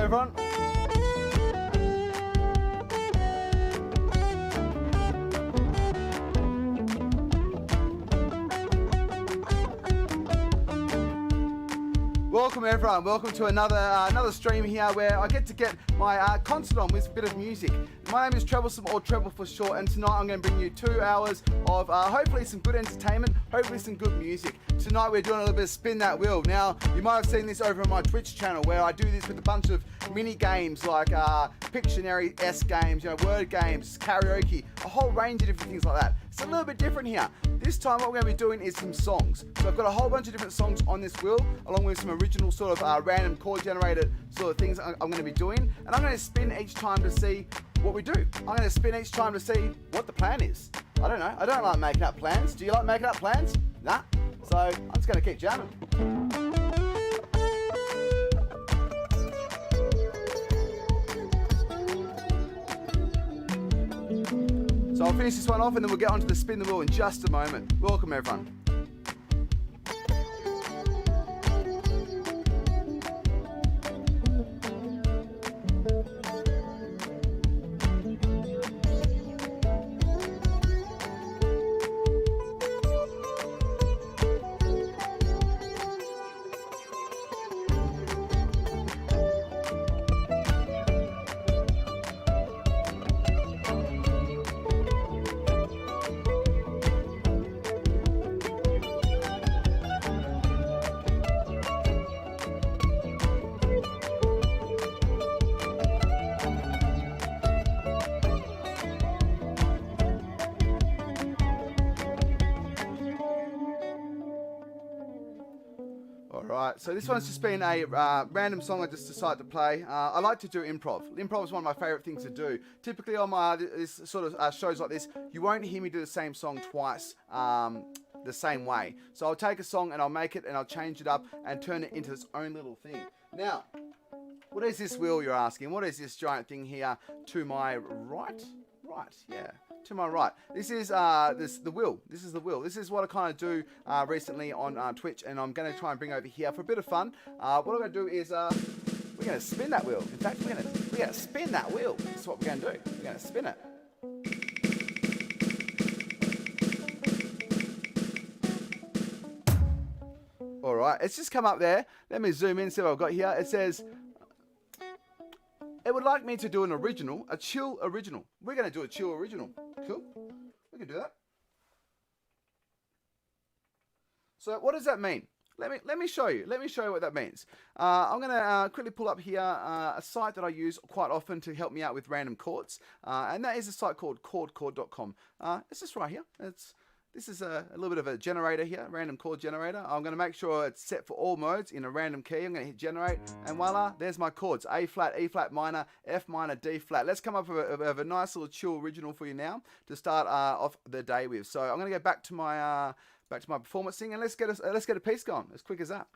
everyone. Welcome everyone, welcome to another stream here where I get to get my concert on with a bit of music. My name is Troublesome, or Treble for short, and tonight I'm going to bring you 2 hours of hopefully some good entertainment, hopefully some good music. Tonight we're doing a little bit of Spin That Wheel. Now, you might have seen this over on my Twitch channel where I do this with a bunch of mini games like Pictionary-esque games, word games, karaoke, a whole range of different things like that. It's a little bit different here. This time what we're going to be doing is some songs. So I've got a whole bunch of different songs on this wheel, along with some original sort of random chord generated sort of things I'm going to be doing. And I'm going to spin each time to see what we do. I'm going to spin each time to see what the plan is. I don't know. I don't like making up plans. Do you like making up plans? Nah. So I'm just going to keep jamming. So I'll finish this one off and then we'll get onto the spin the wheel in just a moment. Welcome everyone. So this one's just been a random song I just decided to play. I like to do improv. Improv is one of my favourite things to do. Typically on my this sort of shows like this, you won't hear me do the same song twice the same way. So I'll take a song and I'll make it and I'll change it up and turn it into its own little thing. Now, what is this wheel, you're asking? What is this giant thing here to my right? Right, yeah. To my right. This is the wheel. This is the wheel. This is what I kind of do recently on Twitch, and I'm going to try and bring over here for a bit of fun. What I'm going to do is we're going to spin that wheel. In fact, we're going to spin that wheel. That's what we're going to do. We're going to spin it. All right, it's just come up there. Let me zoom in, see what I've got here. It says it would like me to do an original, a chill original. We're going to do a chill original. Cool. We can do that. So what does that mean? Let me show you. Let me show you what that means. I'm going to quickly pull up here a site that I use quite often to help me out with random chords. And that is a site called chordchord.com. It's just right here. This is a little bit of a generator here, random chord generator. I'm going to make sure it's set for all modes in a random key. I'm going to hit generate, and voila, there's my chords. A flat, E flat minor, F minor, D flat. Let's come up with a nice little chill original for you now to start off the day with. So I'm going to go back to my performance thing, and let's get a piece going as quick as that.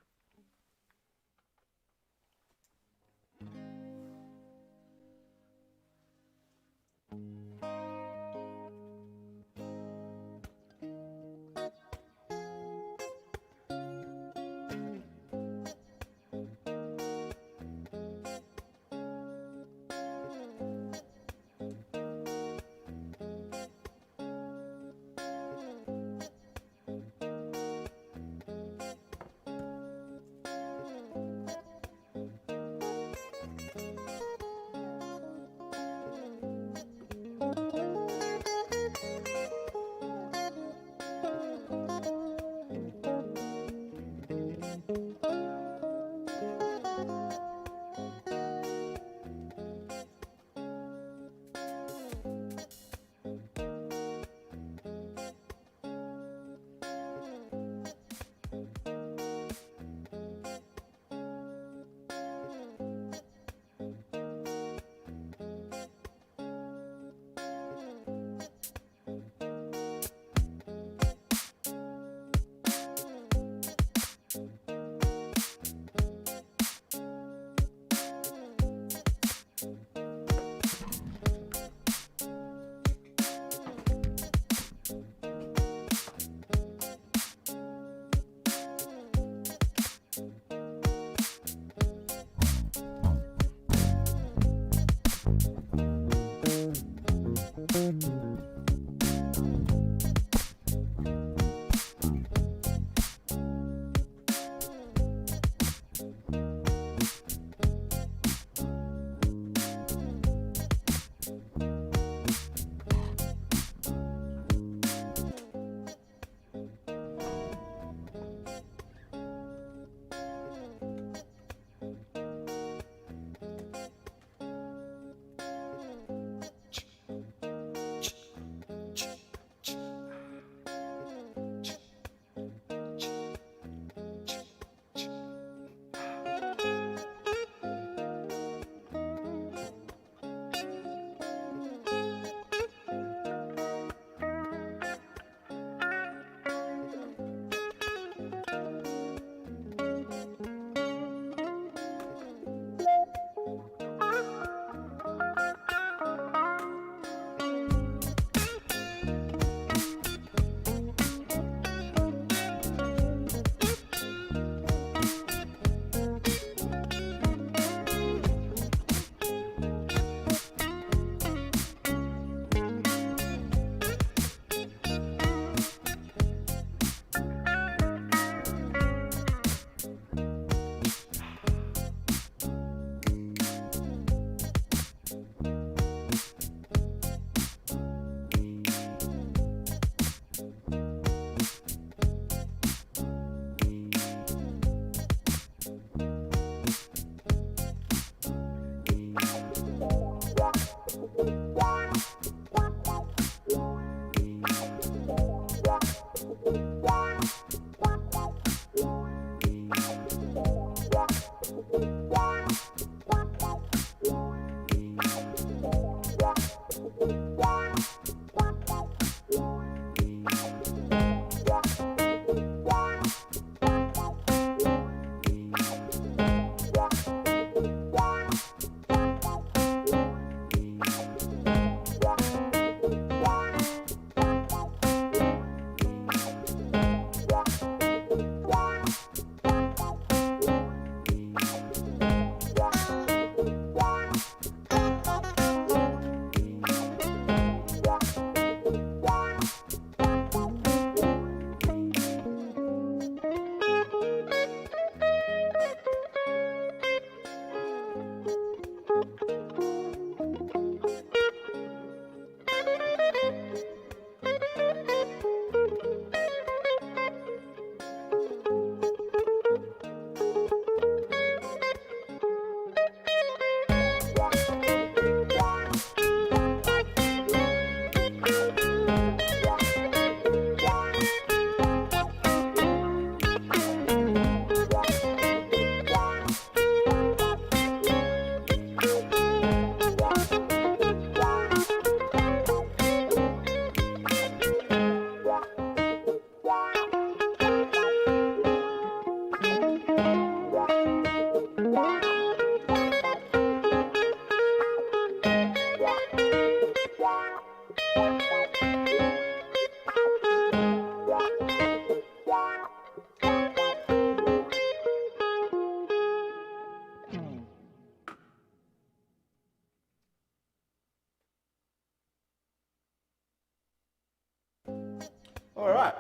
All right.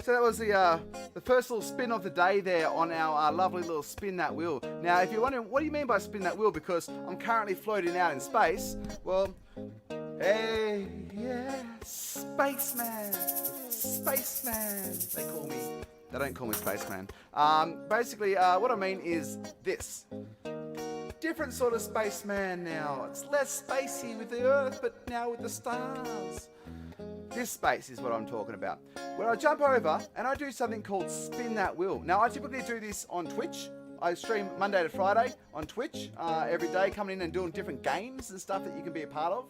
So that was the first little spin of the day there on our lovely little Spin That Wheel. Now, if you're wondering, what do you mean by spin that wheel? Because I'm currently floating out in space. Well, hey, yeah, spaceman, spaceman, they call me. They don't call me spaceman. Basically, what I mean is this. Different sort of spaceman now. It's less spacey with the Earth, but now with the stars. This space is what I'm talking about. When I jump over and I do something called Spin That Wheel. Now, I typically do this on Twitch. I stream Monday to Friday on Twitch every day, coming in and doing different games and stuff that you can be a part of.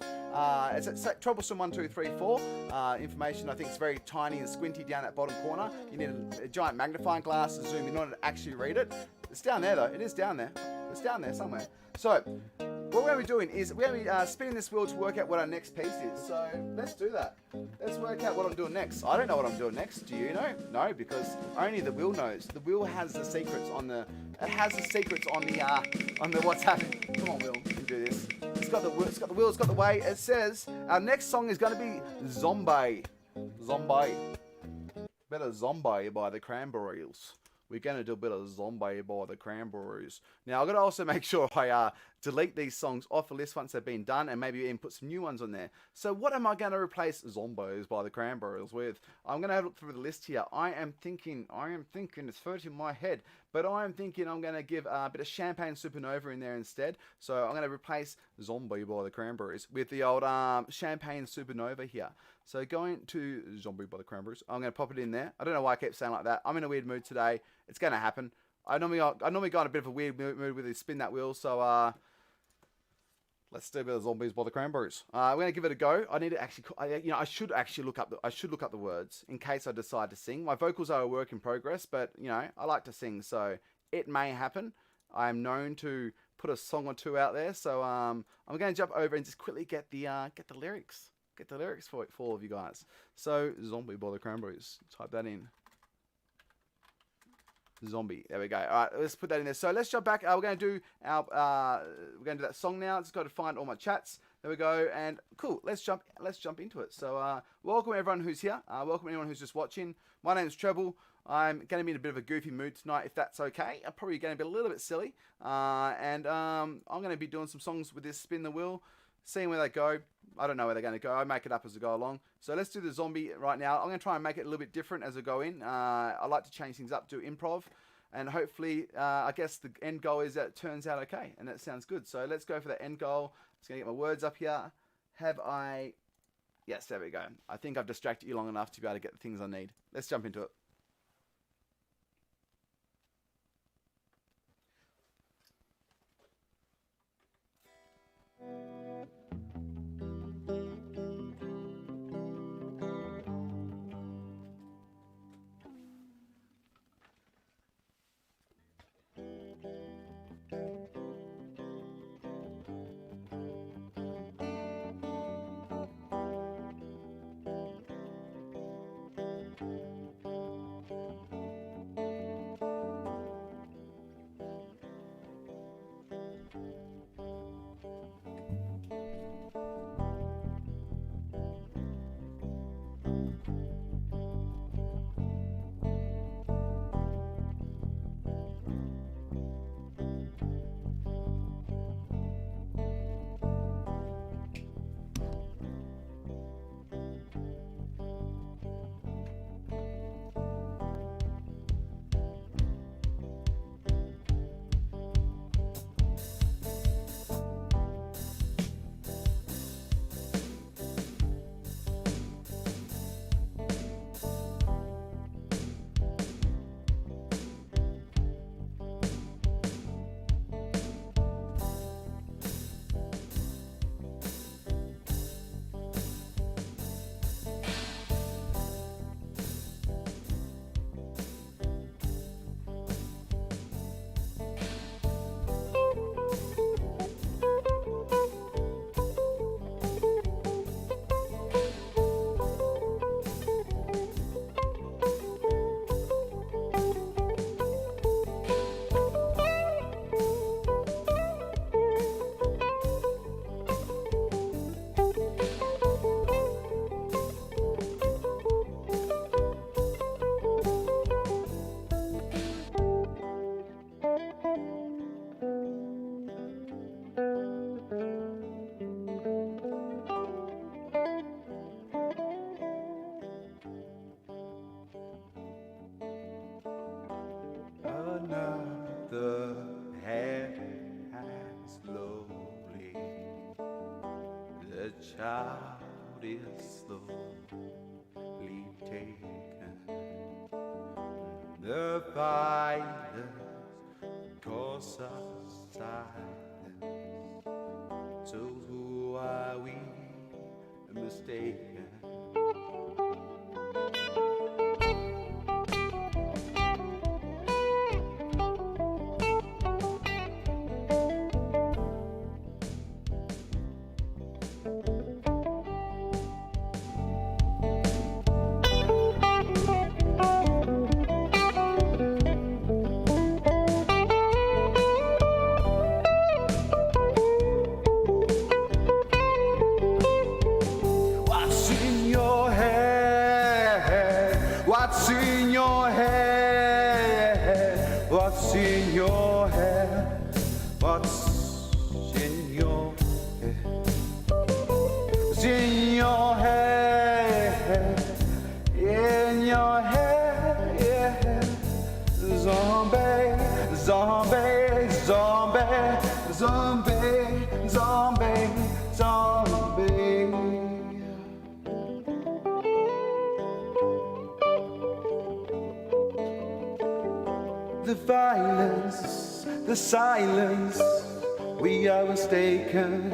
It's at Troublesome1234. Information, I think, is very tiny and squinty down that bottom corner. You need a giant magnifying glass to zoom in order to actually read it. It's down there, though. It is down there. It's down there somewhere. So, what we're going to be doing is we're going to be spinning this wheel to work out what our next piece is. So, let's do that. Let's work out what I'm doing next. I don't know what I'm doing next. Do you know? No, because only the wheel knows. The wheel has the secrets on the... It has the secrets on the what's happening. Come on, Will. You can do this. It's got the wheel. It's got the wheel. It's got the way. It says our next song is going to be Zombie. Zombie. Better Zombie by the Cranberries. We're going to do a bit of Zombie by the Cranberries. Now, I've got to also make sure I delete these songs off the list once they've been done and maybe even put some new ones on there. So what am I going to replace Zombies by the Cranberries with? I'm going to have a look through the list here. I am thinking, it's first in my head, but I am thinking I'm going to give a bit of Champagne Supernova in there instead. So I'm going to replace Zombie by the Cranberries with the old Champagne Supernova here. So going to Zombie by the Cranberries, I'm going to pop it in there. I don't know why I keep saying like that. I'm in a weird mood today. It's going to happen. I normally go in a bit of a weird mood with this Spin That Wheel. So let's do a bit of Zombies by the Cranberries. We're going to give it a go. I need to actually, I should actually look up the words in case I decide to sing. My vocals are a work in progress, but I like to sing, so it may happen. I am known to put a song or two out there, so I'm going to jump over and just quickly get the lyrics. Get the lyrics for all of you guys. So, Zombie by the Cranberries. Type that in. Zombie. There we go. All right, let's put that in there. So let's jump back. We're going to do that song now. Just got to find all my chats. There we go. And cool. Let's jump into it. So welcome everyone who's here. Welcome anyone who's just watching. My name's Treble. I'm going to be in a bit of a goofy mood tonight, if that's okay. I'm probably going to be a little bit silly. And I'm going to be doing some songs with this Spin the Wheel, seeing where they go. I don't know where they're going to go. I make it up as I go along. So let's do the Zombie right now. I'm going to try and make it a little bit different as I go in. I like to change things up, do improv. And hopefully, I guess the end goal is that it turns out okay. And that sounds good. So let's go for the end goal. Just going to get my words up here. Yes, there we go. I think I've distracted you long enough to be able to get the things I need. Let's jump into it. child is slowly taken. The violence cause us silence. So who are we mistaken? What's in your head? What's in your head? What's in your head? What's in your head? What's in your head? In your head, yeah. Zombie, zombie, zombie, zombie, zombie, zombie. The violence, the silence, we are mistaken.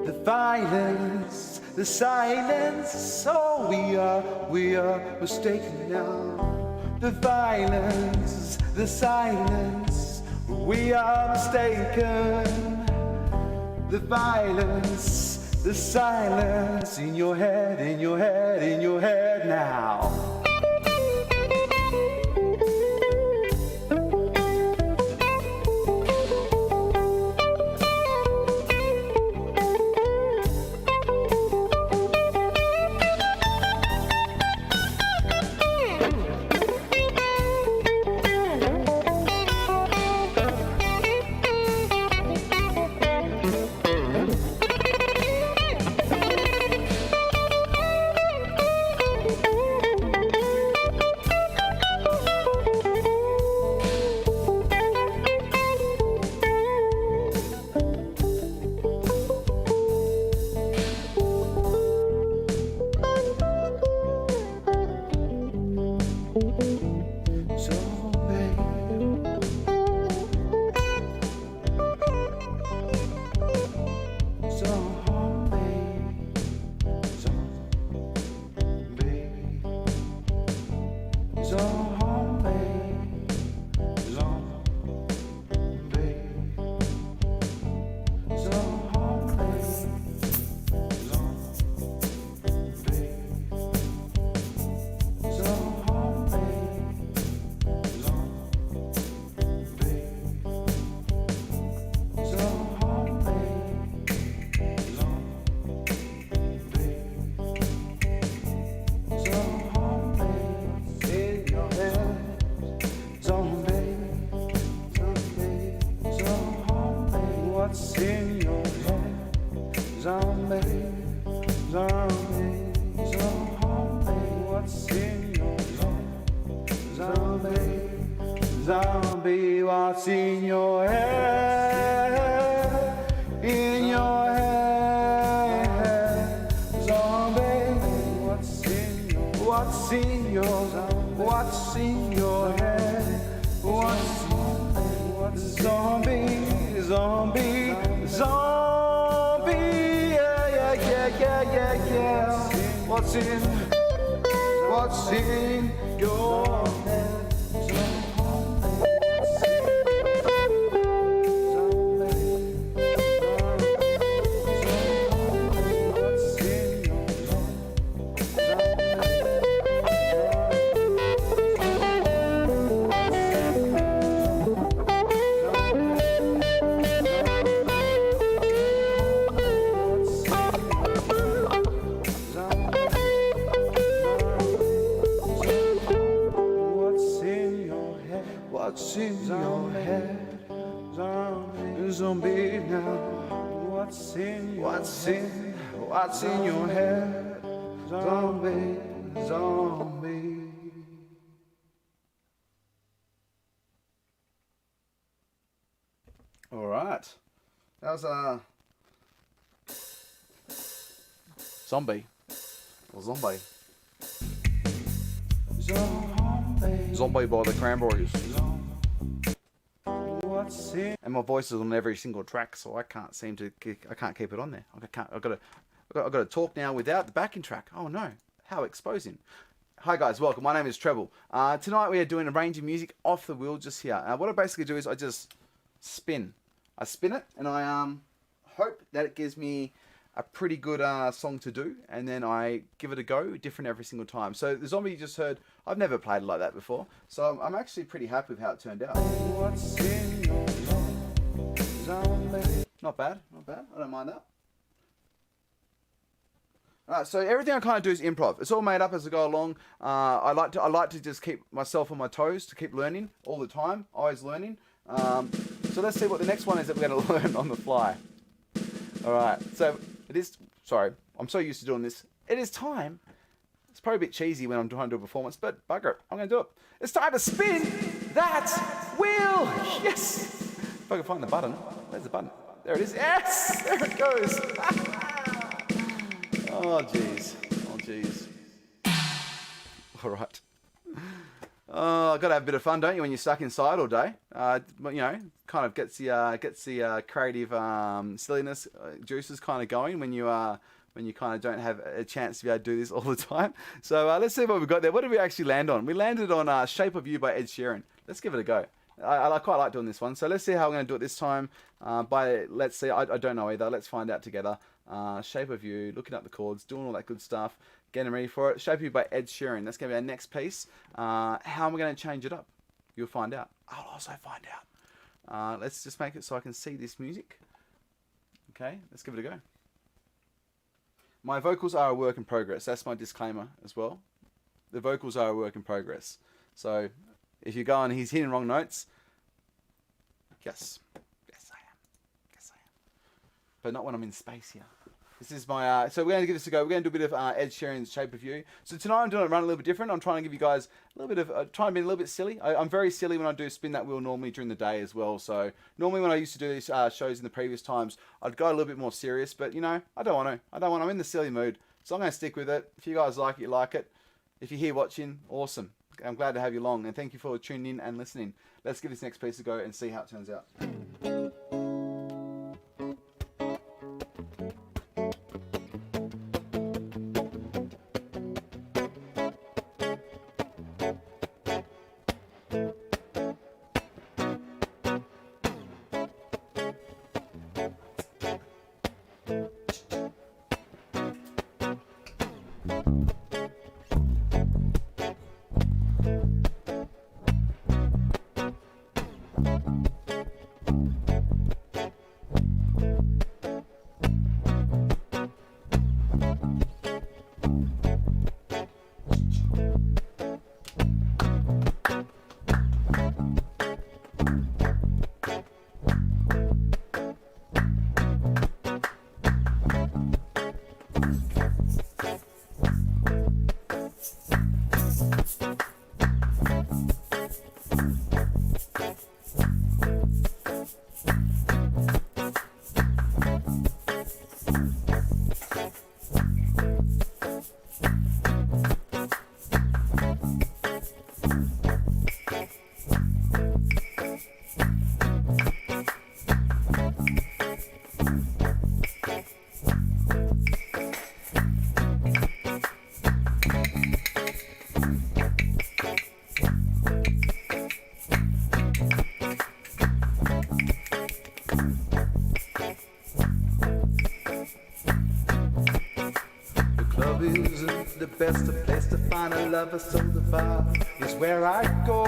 The violence, the silence, oh, we are mistaken now. The violence, the silence, we are mistaken. The violence, the silence, in your head, in your head, in your head now. What's in your head? Zombie, zombie, zombie. What's in your head? Zombie, zombie. What's in your head? In your head, zombie. What's in your head? What's in your head? What's zombie? Zombie, zombie, yeah, yeah, yeah, yeah, yeah, yeah. What's in your head? What's in your head? Zombie, zombie now. What's in your head? Zombie, zombie. All right. That was Zombie. Or Zombie. Zombie by the Cranberries. And my voice is on every single track, so I can't seem to. I can't keep it on there. I've got to talk now without the backing track. Oh no! How exposing. Hi guys, welcome. My name is Treble. Tonight we are doing a range of music off the wheel just here. What I basically do is I just spin. I spin it and I hope that it gives me a pretty good song to do, and then I give it a go, different every single time. So the Zombie you just heard, I've never played it like that before, so I'm actually pretty happy with how it turned out. Not bad, not bad. I don't mind that. Alright, so everything I kind of do is improv. It's all made up as I go along. I like to just keep myself on my toes, to keep learning all the time, always learning. So let's see what the next one is that we're going to learn on the fly. Alright, so it is, sorry, I'm so used to doing this. It is time. It's probably a bit cheesy when I'm trying to do a performance, but bugger it, I'm going to do it. It's time to spin that wheel! Yes! If I can find the button. Where's the button? There it is. Yes! There it goes! Oh, jeez. Oh, jeez. Alright. Oh, got to have a bit of fun, don't you, when you're stuck inside all day? You know, kind of gets the creative silliness juices kind of going when you kind of don't have a chance to be able to do this all the time. So let's see what we've got there. What did we actually land on? We landed on "Shape of You" by Ed Sheeran. Let's give it a go. I quite like doing this one. So let's see how we're going to do it this time. Let's see. I don't know either. Let's find out together. "Shape of You," looking up the chords, doing all that good stuff, getting ready for it. "Shape of You" by Ed Sheeran. That's going to be our next piece. How am I going to change it up? You'll find out. I'll also find out. Let's just make it so I can see this music. Okay, let's give it a go. My vocals are a work in progress. That's my disclaimer as well. The vocals are a work in progress. So if you go and he's hitting wrong notes, yes I am. Yes I am. But not when I'm in space here. This is my, so we're going to give this a go. We're going to do a bit of Ed Sheeran's "Shape of You." So tonight I'm doing it run a little bit different. I'm trying to give you guys a little bit of, trying to be a little bit silly. I'm very silly when I do spin that wheel normally during the day as well. So normally when I used to do these shows in the previous times, I'd go a little bit more serious. But you know, I don't want to. I'm in the silly mood. So I'm going to stick with it. If you guys like it, you like it. If you're here watching, awesome. I'm glad to have you along. And thank you for tuning in and listening. Let's give this next piece a go and see how it turns out. Isn't the best place to find a lover, so the bar is where I go.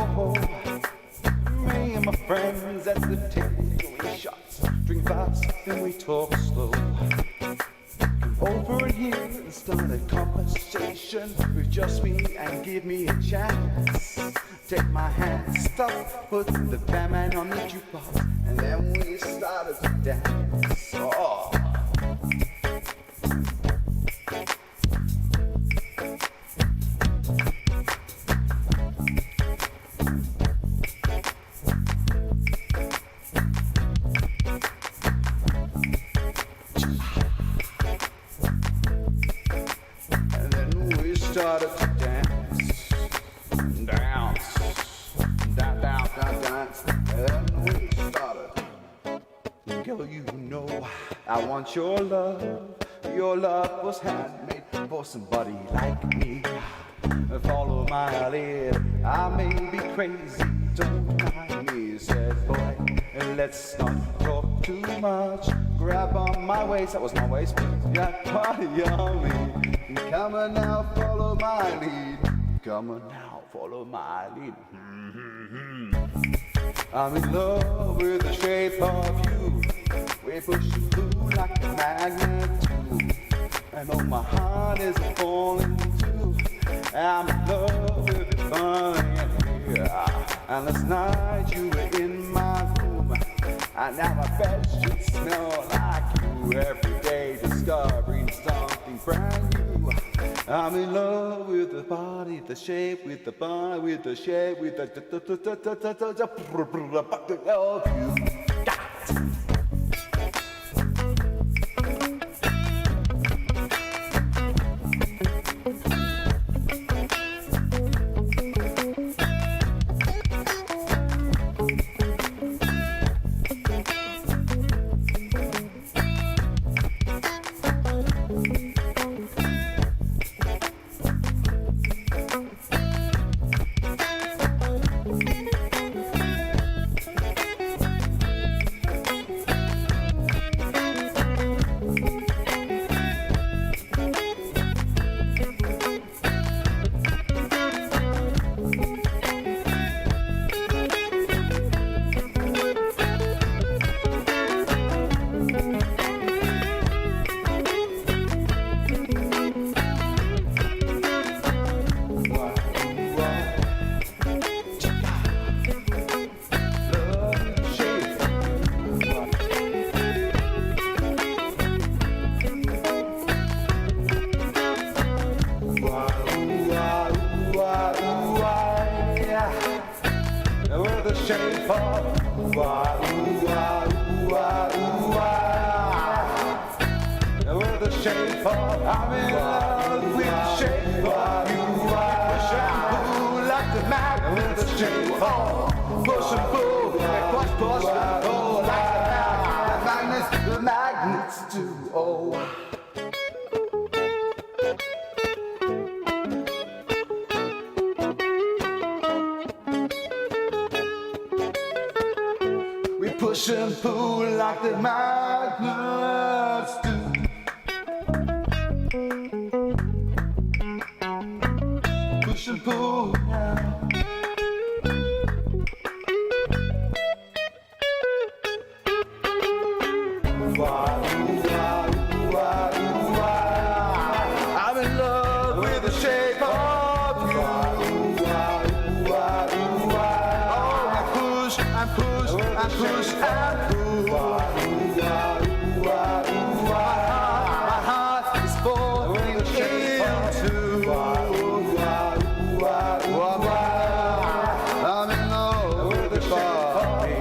Me and my friends at the table doing shots, drink fast, then we talk slow. Come over here and start a conversation with just me and give me a chance. Take my hand, stop, put the Batman on the jukebox, and then we started to dance. Oh. started to dance, dance, dance, dance, dance, and we started. Girl, you know I want your love. Your love was handmade for somebody like me. Follow my lead, I may be crazy, don't mind me. Said boy, let's not talk too much. Grab on my waist, that was my waist, but got party on me. Come on now, follow my lead. Come on now, follow my lead. I'm in love with the shape of you. We push and pull like a magnet too. And oh, my heart is falling too. I'm in love with it burning in here. And last night you were in my room. And now my bed should smell like you. Every day discovering something brand new. I'm in love with the body, the shape, with the body, with the shape, with the of you. Shape of with the shape of I'm in love with the shape of you. Push and pull like the magnet with the shape of push and pull, push and pull like the magnets do. Oh. Push and pull like the magnets do. Push and pull now. I'm in love with the shape of you. Oh, I push and push and push and pull. My heart is falling into. I'm in love with the body.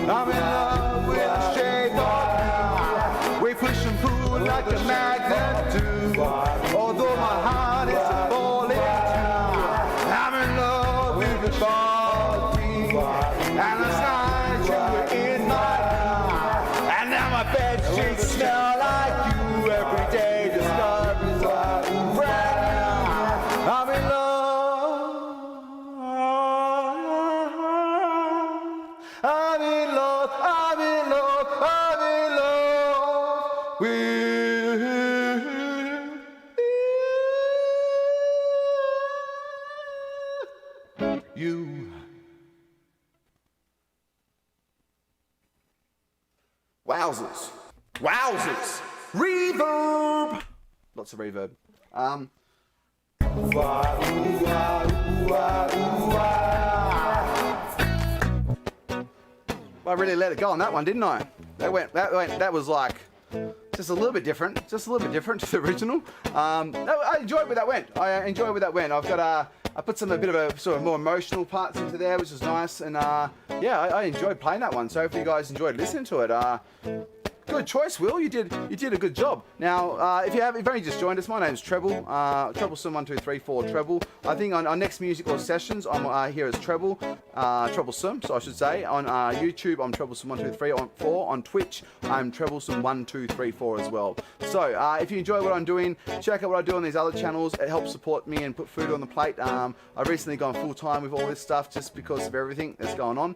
I'm in love with the shape of you. We push and pull like a magnet do. Although my heart is falling too. I'm in love with the body. And last night you were in my room. And now my bed sheets smell like you. Every day discoveries are brand new. I'm in love. I'm in love. I'm in love. I'm in love with you. Wowzers. Wowzers. Reverb. Lots of reverb. I really let it go on that one, didn't I? That was like just a little bit different, to the original. I enjoyed where that went. I've got I put a bit of a sort of more emotional parts into there, which was nice, and yeah, I enjoyed playing that one. So hopefully you guys enjoyed listening to it. Good choice, Will. You did a good job. Now, if you've only just joined us, my name's Treble. Treblesome1234 Treble. I think on our next musical sessions, I'm here as Treble. Treblesome, so I should say. On YouTube, I'm Treblesome1234. On Twitch, I'm Treblesome1234 as well. So, if you enjoy what I'm doing, check out what I do on these other channels. It helps support me and put food on the plate. I've recently gone full time with all this stuff just because of everything that's going on.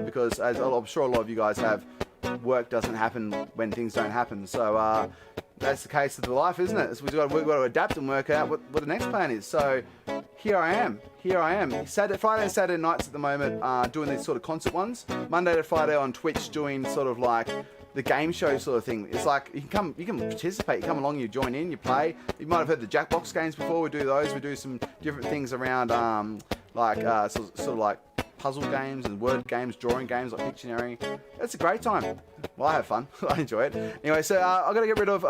Because as I'm sure a lot of you guys have, work doesn't happen when things don't happen. So that's the case of the life, isn't it? So we've got to adapt and work out what the next plan is. So here I am. Friday and Saturday nights at the moment, doing these sort of concert ones. Monday to Friday on Twitch, doing sort of like the game show sort of thing. It's like you can participate, you come along, you join in, you play. You might have heard the Jackbox games before. We do those. We do some different things around sort of like puzzle games and word games, drawing games like Pictionary. It's a great time. Well, I have fun. I enjoy it. Anyway, so I've got to get rid of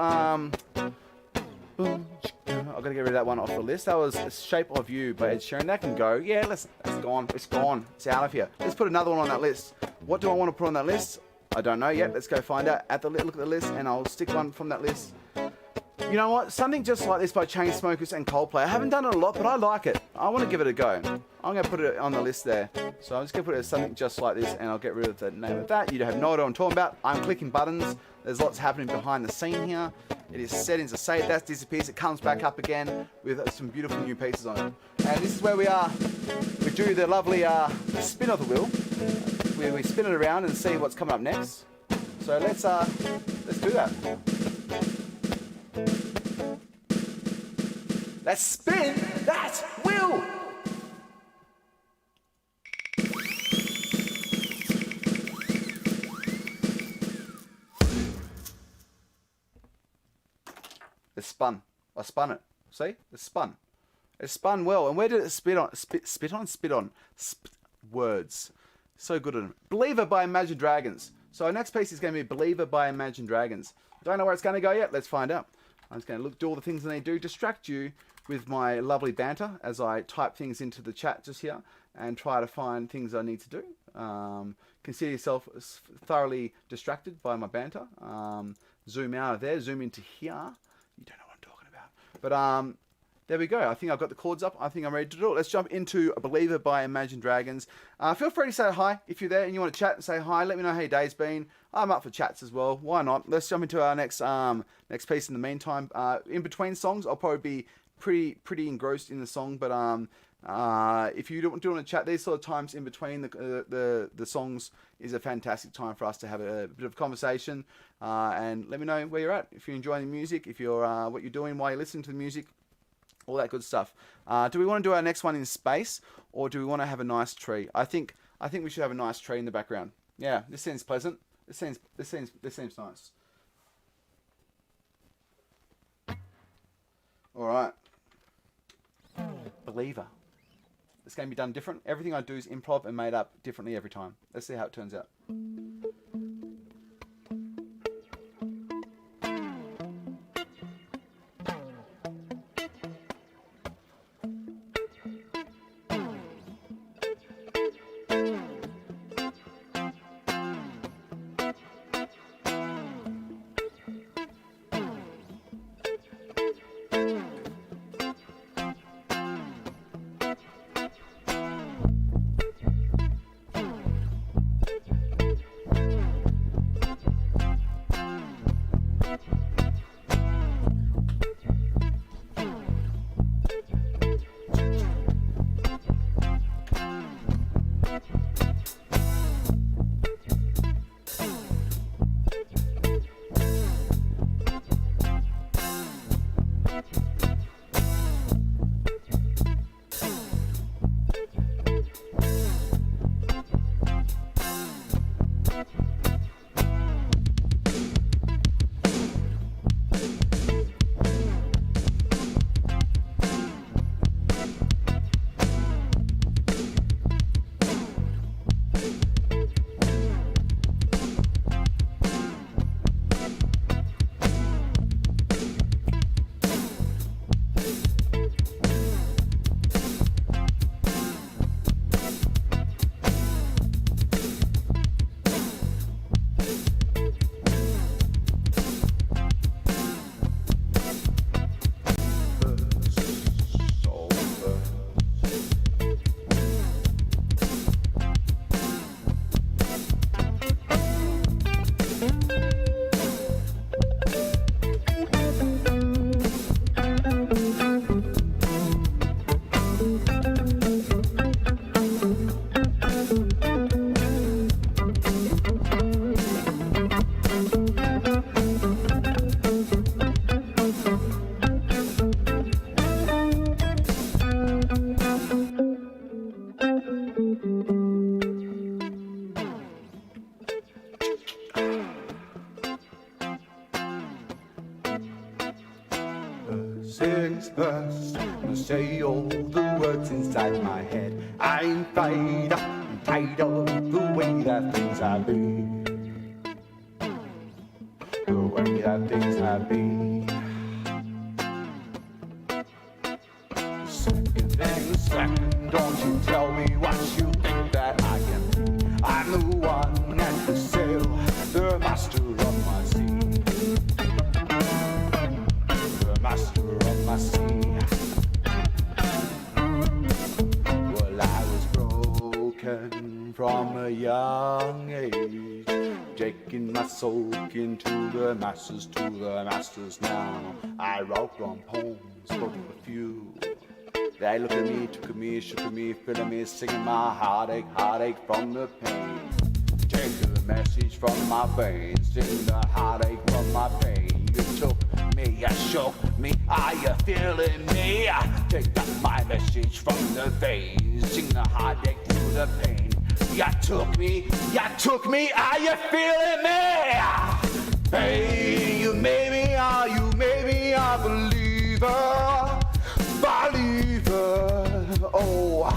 that one off the list. That was Shape of You by Ed Sheeran. That can go. Yeah, that's gone. It's gone. It's out of here. Let's put another one on that list. What do I want to put on that list? I don't know yet. Let's go find out. Look at the list, and I'll stick one from that list. You know what? Something just like this by Chainsmokers and Coldplay. I haven't done it a lot, but I like it. I want to give it a go. I'm going to put it on the list there. So I'm just going to put it as something just like this, and I'll get rid of the name of that. You have no idea what I'm talking about. I'm clicking buttons. There's lots happening behind the scene here. It is settings to save. That disappears. It comes back up again with some beautiful new pieces on it. And this is where we are. We do the lovely spin of the wheel. We spin it around and see what's coming up next. So let's do that. Let's spin that wheel! It's spun. I spun it. See? It's spun. It spun well. And where did it spit on? Words. So good at them. Believer by Imagine Dragons. So our next piece is going to be Believer by Imagine Dragons. Don't know where it's going to go yet. Let's find out. I'm just going to do all the things that I do, distract you with my lovely banter as I type things into the chat just here and try to find things I need to do. Consider yourself thoroughly distracted by my banter. Zoom out of there, zoom into here. You don't know what I'm talking about. But there we go. I think I've got the chords up. I think I'm ready to do it. Let's jump into A Believer by Imagine Dragons. Feel free to say hi if you're there and you want to chat and say hi. Let me know how your day's been. I'm up for chats as well. Why not? Let's jump into our next piece in the meantime. In between songs, I'll probably be pretty engrossed in the song. But if you don't want to chat, these sort of times in between the songs is a fantastic time for us to have a bit of conversation. And let me know where you're at. If you're enjoying the music, if you're what you're doing while you're listening to the music. All that good stuff. Do we want to do our next one in space, or do we want to have a nice tree? I think we should have a nice tree in the background. Yeah, this seems pleasant. This seems nice. All right. Believer. It's going to be done different. Everything I do is improv and made up differently every time. Let's see how it turns out. things first. Say all the words inside my head. I'm fed up and tired of the way that things have been. The way that things have been. Second, don't you tell me what you think that I can be. I'm the one at the sail, the master of my sea. The master of my sea. Well, I was broken from a young age, taking my soul into the masters now. I wrote on poems, spoke a few. They looked at me, took at me, shook at me, feeling me, singing my heartache from the pain. Take the message from my veins, sing the heartache from my pain. You took me, you shook me, are you feeling me? Take up my message from the veins, sing the heartache through the pain. You took me, are you feeling me? Hey, you made me a believer. Oh,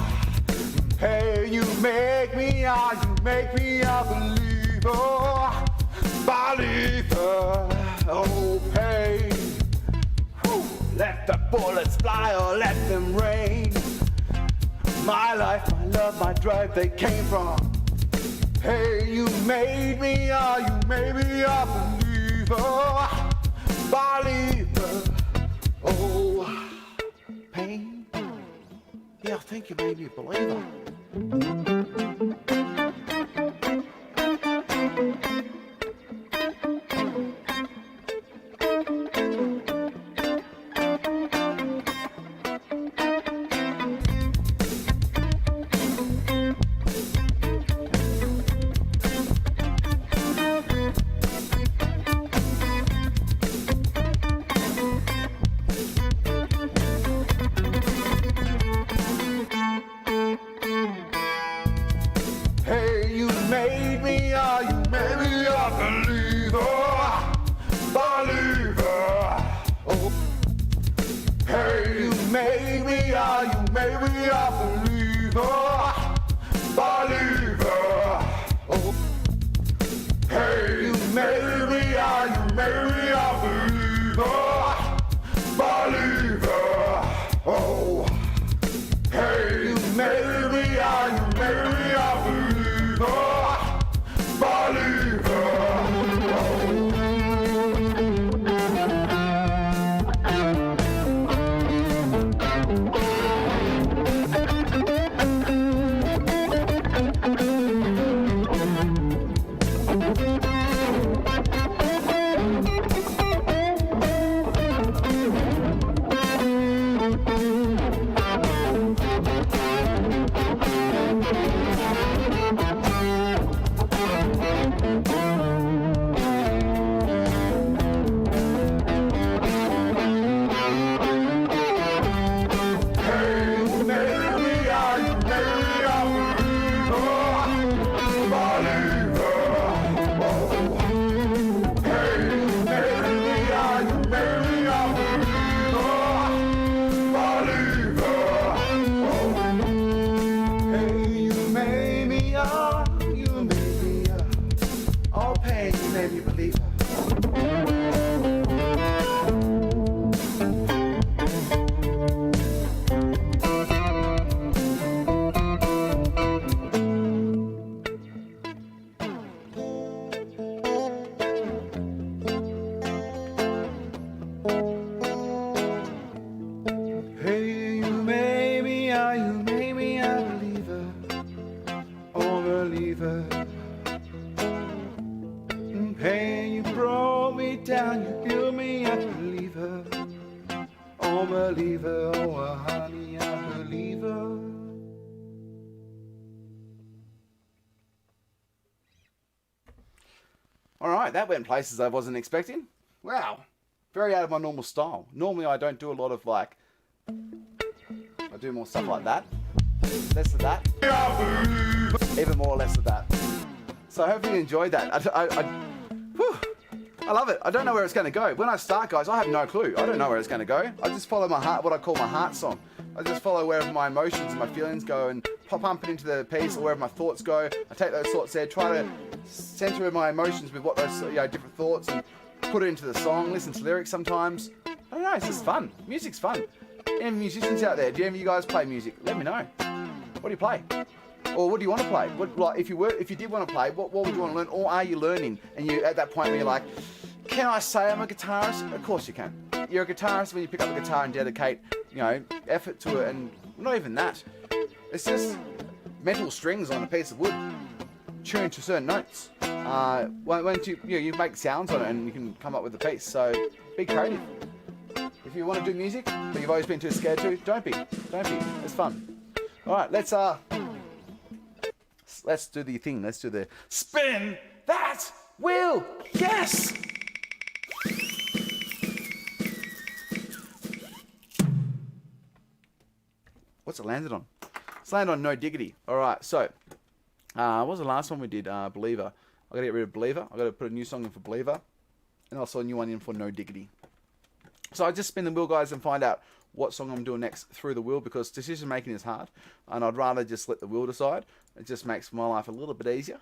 hey, you make me a believer. Oh, hey, whew. Let the bullets fly or let them rain. My life, my love, my drive, they came from. Hey, you made me a believer. Oh, pain. Yeah, I think you made me a believer. Alright, that went places I wasn't expecting. Wow, very out of my normal style. Normally I don't do a lot of like, I do more stuff like that, less of that, even more or less of that. So I hope you enjoyed that. I love it. I don't know where it's going to go. When I start, guys, I have no clue. I don't know where it's going to go. I just follow my heart, what I call my heart song. I just follow wherever my emotions and my feelings go and pump it into the piece, or wherever my thoughts go. I take those thoughts there, try to center my emotions with what those different thoughts, and put it into the song, listen to lyrics sometimes. I don't know, it's just fun. Music's fun. Any musicians out there, do any of you guys play music? Let me know. What do you play? Or what do you want to play? If you did want to play, what would you want to learn? Or are you learning? And you at that point where you're like, can I say I'm a guitarist? Of course you can. You're a guitarist when you pick up the guitar and dedicate, effort to it, and not even that. It's just metal strings on a piece of wood, tuned to certain notes. Once you make sounds on it and you can come up with a piece. So be creative. If you want to do music, but you've always been too scared to, don't be. It's fun. All right, let's do the thing. Let's do the spin that wheel. Yes. What's it landed on? It's landed on No Diggity. All right, so what was the last one we did? Believer. I got to get rid of Believer. I got to put a new song in for Believer, and also a new one in for No Diggity. So I just spin the wheel, guys, and find out what song I'm doing next through the wheel, because decision making is hard, and I'd rather just let the wheel decide. It just makes my life a little bit easier,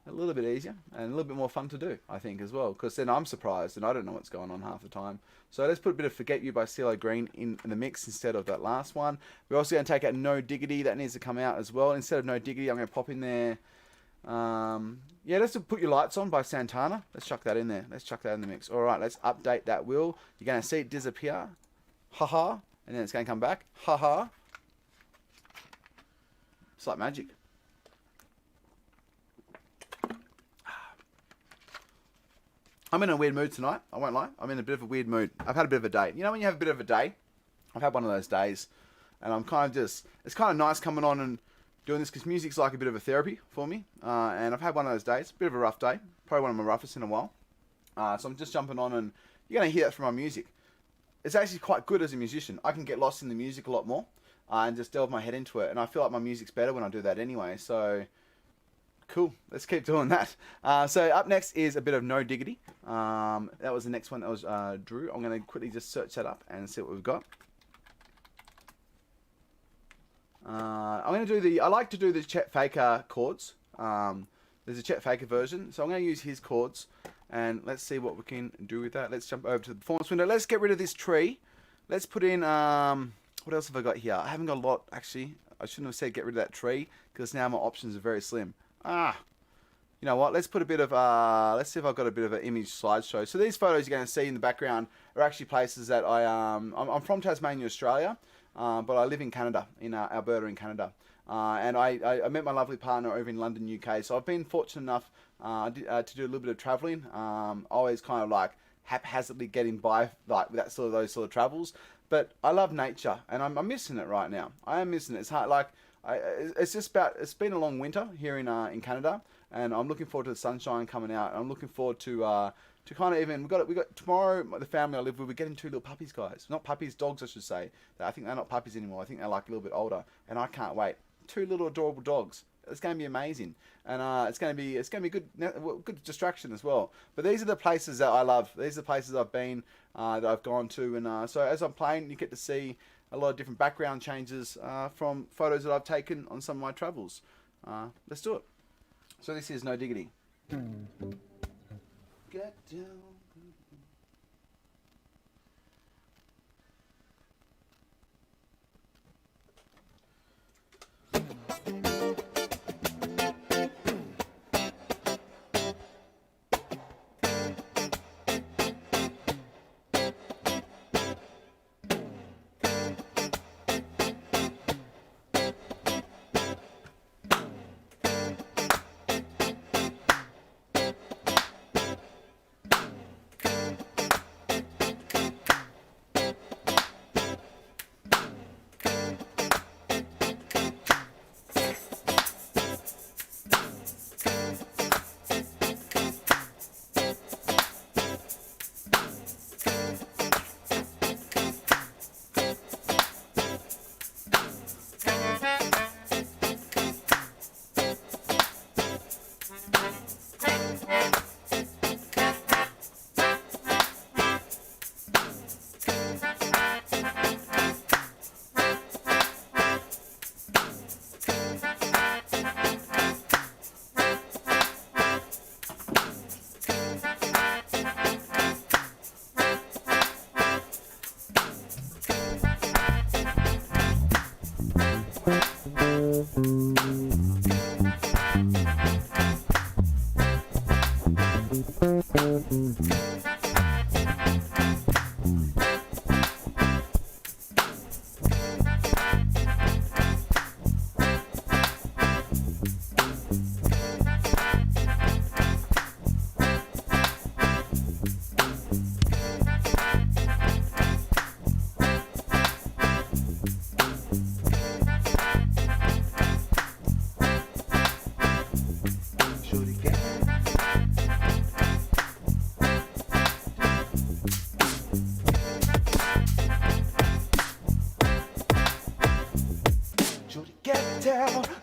and a little bit more fun to do, I think, as well, because then I'm surprised and I don't know what's going on half the time. So let's put a bit of Forget You by CeeLo Green in the mix instead of that last one. We're also going to take out No Diggity. That needs to come out as well. Instead of No Diggity, I'm going to pop in there. Let's Put Your Lights On by Santana. Let's chuck that in there. Let's chuck that in the mix. All right, let's update that wheel. You're going to see it disappear. Ha-ha. And then it's going to come back. Ha-ha. It's like magic. I'm in a weird mood tonight. I won't lie. I'm in a bit of a weird mood. I've had a bit of a day. You know when you have a bit of a day? I've had one of those days. And I'm kind of just... It's kind of nice coming on and doing this, because music's like a bit of a therapy for me. And I've had one of those days. A bit of a rough day. Probably one of my roughest in a while. So I'm just jumping on, and you're going to hear that from my music. It's actually quite good as a musician. I can get lost in the music a lot more and just delve my head into it. And I feel like my music's better when I do that anyway. So, cool. Let's keep doing that. So up next is a bit of No Diggity. That was the next one. That was Drew. I'm going to quickly just search that up and see what we've got. I'm going to do I like to do the Chet Faker chords. There's a Chet Faker version. So I'm going to use his chords. And let's see what we can do with that. Let's jump over to the performance window. Let's get rid of this tree. Let's put in, what else have I got here? I haven't got a lot, actually. I shouldn't have said get rid of that tree, because now my options are very slim. You know what? Let's put a bit of, let's see if I've got a bit of an image slideshow. So these photos you're going to see in the background are actually places that I'm from Tasmania, Australia, but I live in Canada, in Alberta in Canada. And I met my lovely partner over in London, UK. So I've been fortunate enough to do a little bit of travelling. Always kind of like haphazardly getting by like those sort of travels. But I love nature, and I'm missing it right now. I am missing it. It's hard. It's been a long winter here in Canada, and I'm looking forward to the sunshine coming out. And I'm looking forward to kind of even we got tomorrow. The family I live with, we're getting 2 little puppies, guys. Not puppies, dogs, I should say. I think they're not puppies anymore. I think they're like a little bit older, and I can't wait. 2 little adorable dogs. It's going to be amazing, and it's going to be good distraction as well. But these are the places that I love. These are the places I've been, that I've gone to, and so as I'm playing, you get to see a lot of different background changes from photos that I've taken on some of my travels. Let's do it. So this is No Diggity. Get down.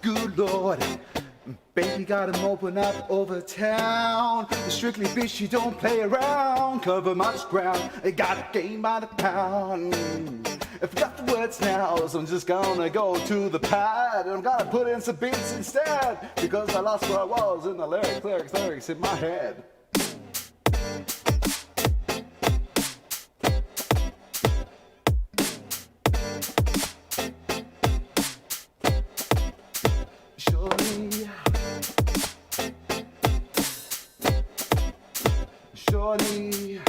Good Lord, baby got him open up over town. Strictly bitch, she don't play around. Cover much ground, they got a game by the pound. I forgot the words now, so I'm just gonna go to the pad. I'm gonna put in some beats instead, because I lost where I was in the lyrics in my head. Surely,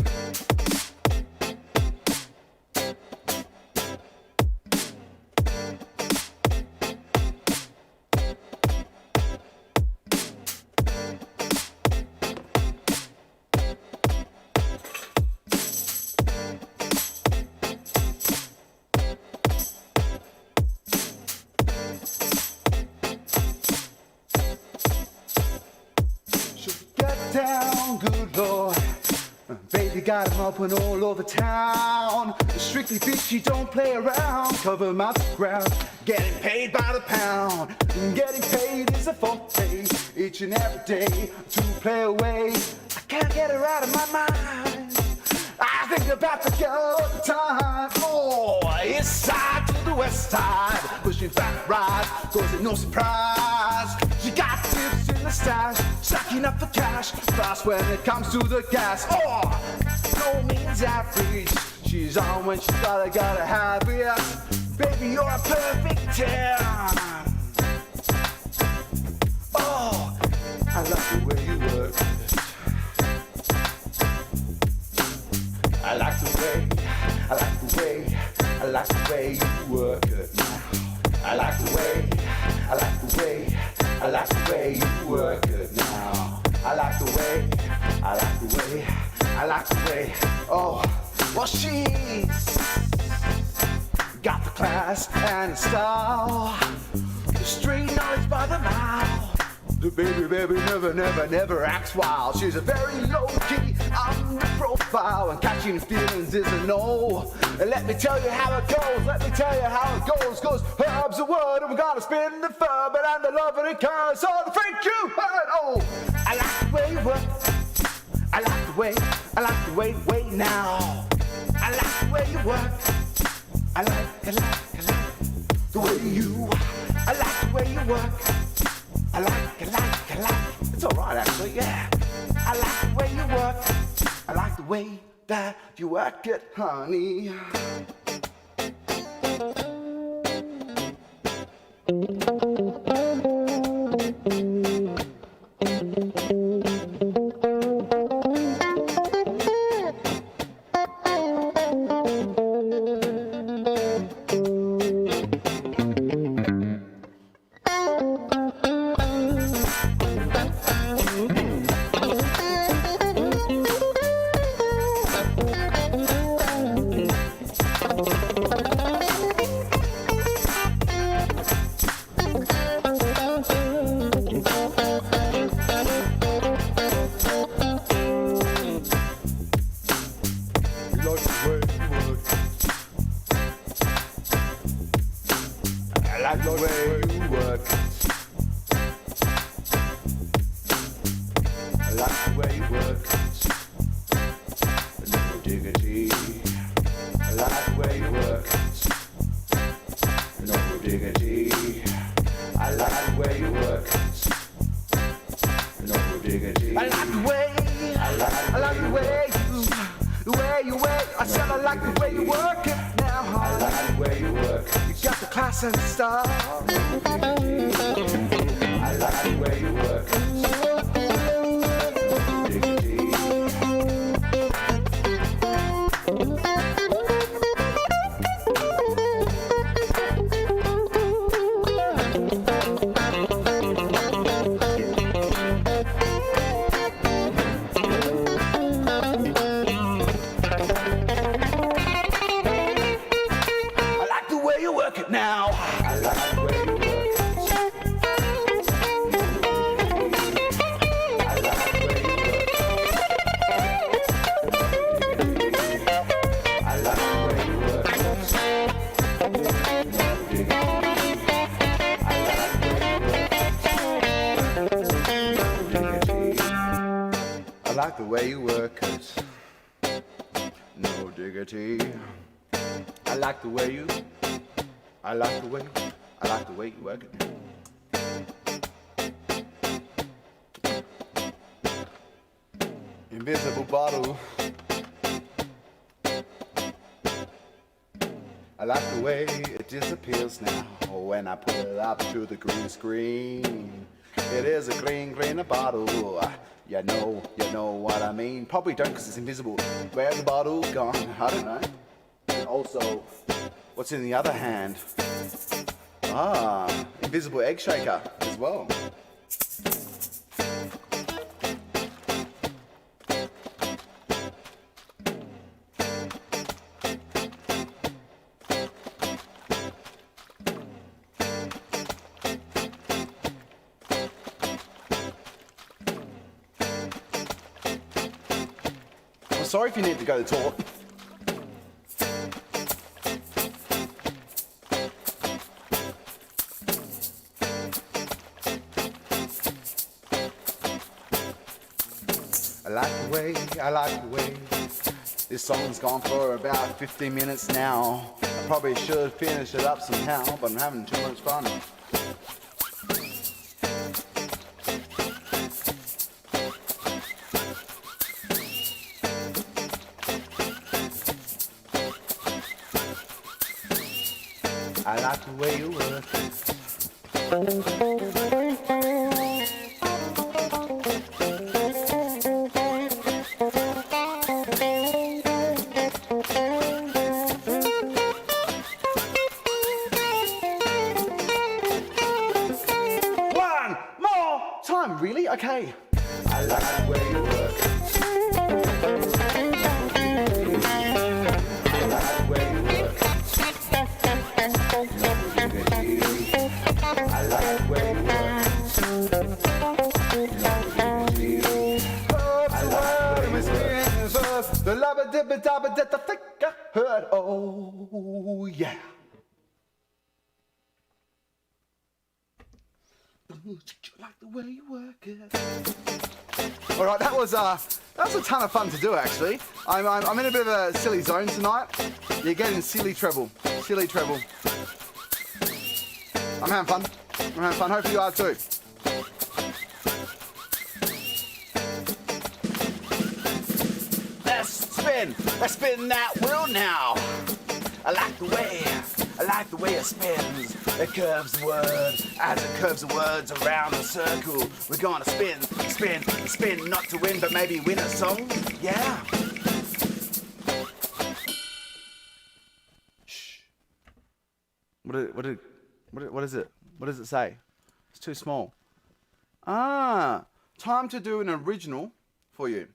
get down, good Lord. Baby got him open all over town. Strictly bitch, she don't play around. Cover my ground, getting paid by the pound. Getting paid is a forte each and every day to play away. I can't get her out of my mind. I think about the girl all the time. Oh, east side to the west side, pushing fat rides, causing no surprise. She got tips in the stash, stacking up the cash, fast when it comes to the gas. Oh, no means average. She's on when she gotta have it. Baby, you're a perfect 10. Oh, I love the way you work. I like the way you work it now. I like the way you work it now. I like the way. Oh, well she's got the class and the style, the street knowledge by the mile. The baby never acts wild. She's a very low-key, on the profile, and catching feelings is a no. And let me tell you how it goes. Cause herb's a word, and we gotta spin the verb, and the love and it curves. So the freak you heard. Oh, I like the way you work. I like the way now. I like the way you work. I like the way you. I like the way you work. I like. It's alright actually, yeah. I like the way you work. I like the way that you work it, honey. I like the way you work. I like the way you work. No diggity. I like the way you work. No diggity. I like the way you work. No diggity. I like the way. I like the way you work. I said I like the way you work it now. I like the way you work. You got the class and style. I like the way you work. Dignity. like the way you work it. No diggity. I like the way you work it. Invisible bottle. I like the way it disappears now when I put it up to the green screen. It is a green bottle. You know what I mean. Probably don't because it's invisible. Where's the bottle gone? I don't know. And also, what's in the other hand? Invisible egg shaker as well. Sorry if you need to go to the toilet. I like the way. This song's gone for about 15 minutes now. I probably should finish it up somehow, but I'm having too much fun. I like the way you work it. One more time, really? Okay. I like the way you work it. I like the way you work it. I like the way you work. The labba dibba dabba da thick I heard. Oh yeah. I like the way you work it. All right, that was a ton of fun to do actually. I'm in a bit of a silly zone tonight. You're getting silly treble. I'm having fun. Hopefully you are too. Let's spin that wheel now. I like the way it spins. It curves the word as it curves the words around the circle. We're gonna spin, not to win, but maybe win a song. Yeah. Shh. What is it? What does it say? It's too small. Time to do an original for you.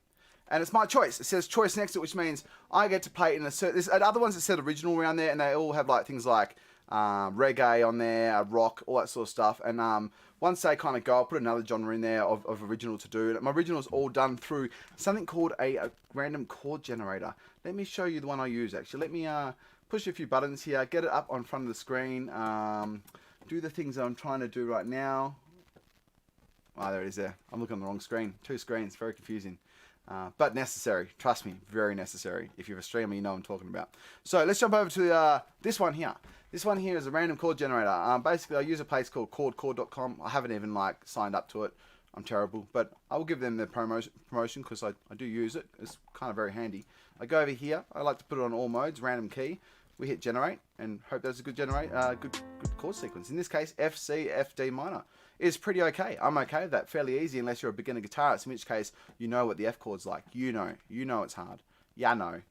And it's my choice. It says choice next to it, which means I get to play it in a certain... There's other ones that said original around there, and they all have like things like reggae on there, rock, all that sort of stuff. And once they kind of go, I'll put another genre in there of original to do. And my original is all done through something called a random chord generator. Let me show you the one I use, actually. Let me push a few buttons here, get it up on front of the screen, do the things that I'm trying to do right now. Oh, there it is there. I'm looking on the wrong screen. Two screens, very confusing. But necessary, trust me, very necessary. If you're a streamer, you know what I'm talking about. So let's jump over to this one here. This one here is a random chord generator. Basically, I use a place called chordcore.com. I haven't even like signed up to it. I'm terrible, but I will give them the promotion because I do use it. It's kind of very handy. I go over here. I like to put it on all modes, random key. We hit generate and hope that's a good good chord sequence. In this case, F, C, F, D minor. Is pretty okay. I'm okay with that, fairly easy unless you're a beginner guitarist, in which case you know what the F chord's like. You know it's hard. You know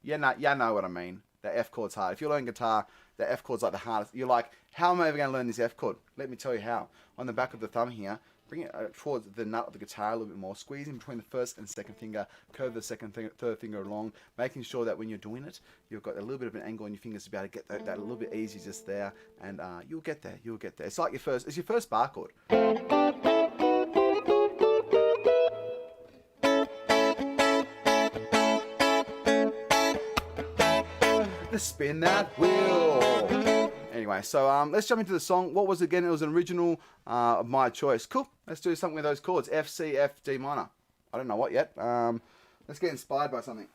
what I mean. The F chord's hard. If you're learning guitar, the F chord's like the hardest. You're like, how am I ever going to learn this F chord? Let me tell you how. On the back of the thumb here, bring it towards the nut of the guitar a little bit more. Squeeze in between the first and second finger. Curve the third finger along, making sure that when you're doing it, you've got a little bit of an angle on your fingers to be able to get that a little bit easy just there. And you'll get there. It's like it's your first bar chord. Spin that wheel. Anyway, so let's jump into the song. What was it again? It was an original of my choice. Cool. Let's do something with those chords. F, C, F, D minor. I don't know what yet. Let's get inspired by something.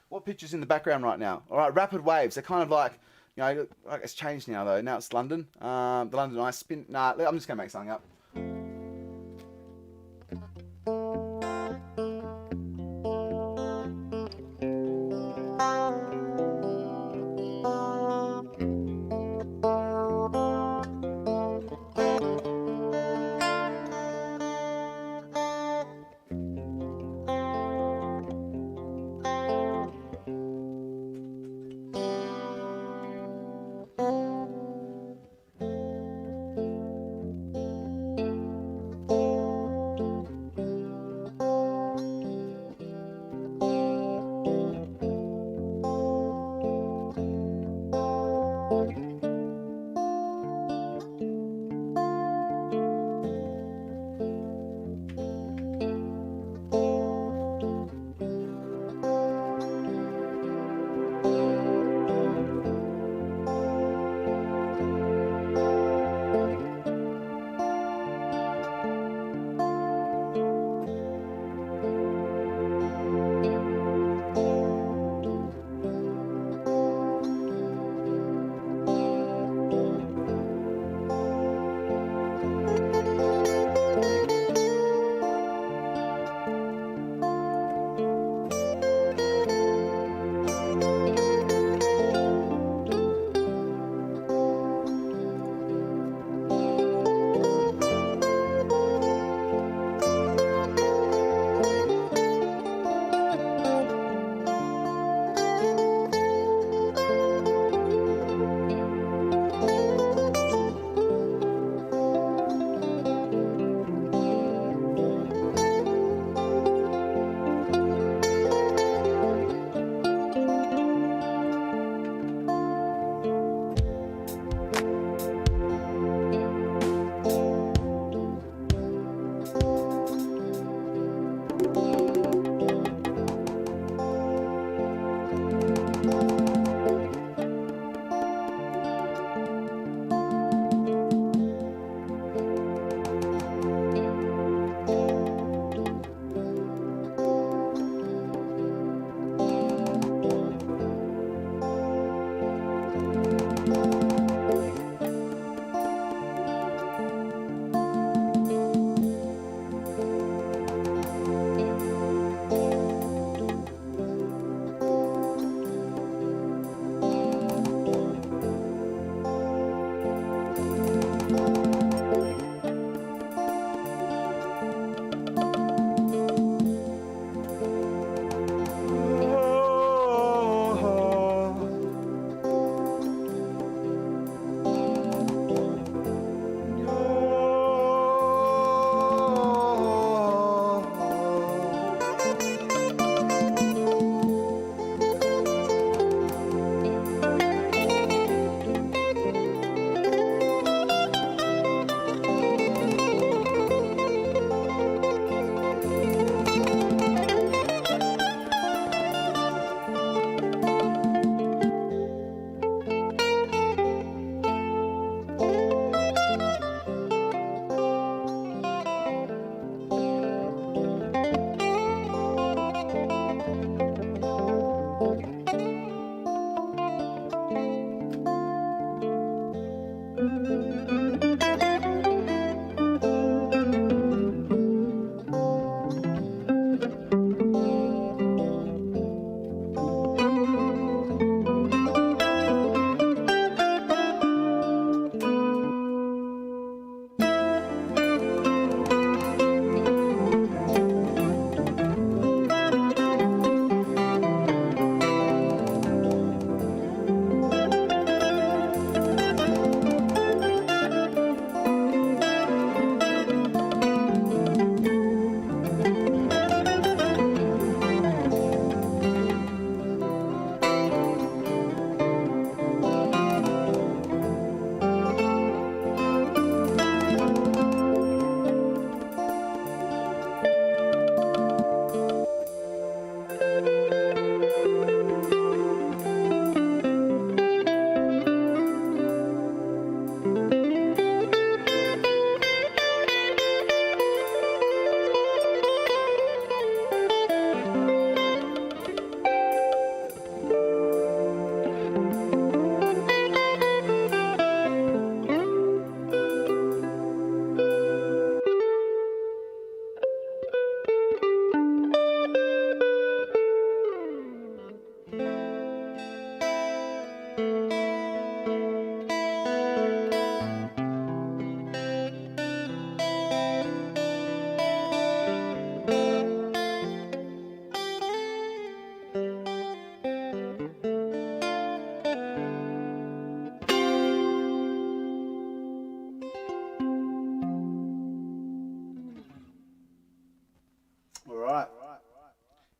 What picture's in the background right now? All right, rapid waves. They're kind of like, like it's changed now though. Now it's London. The London Ice spin. Nah, I'm just gonna make something up.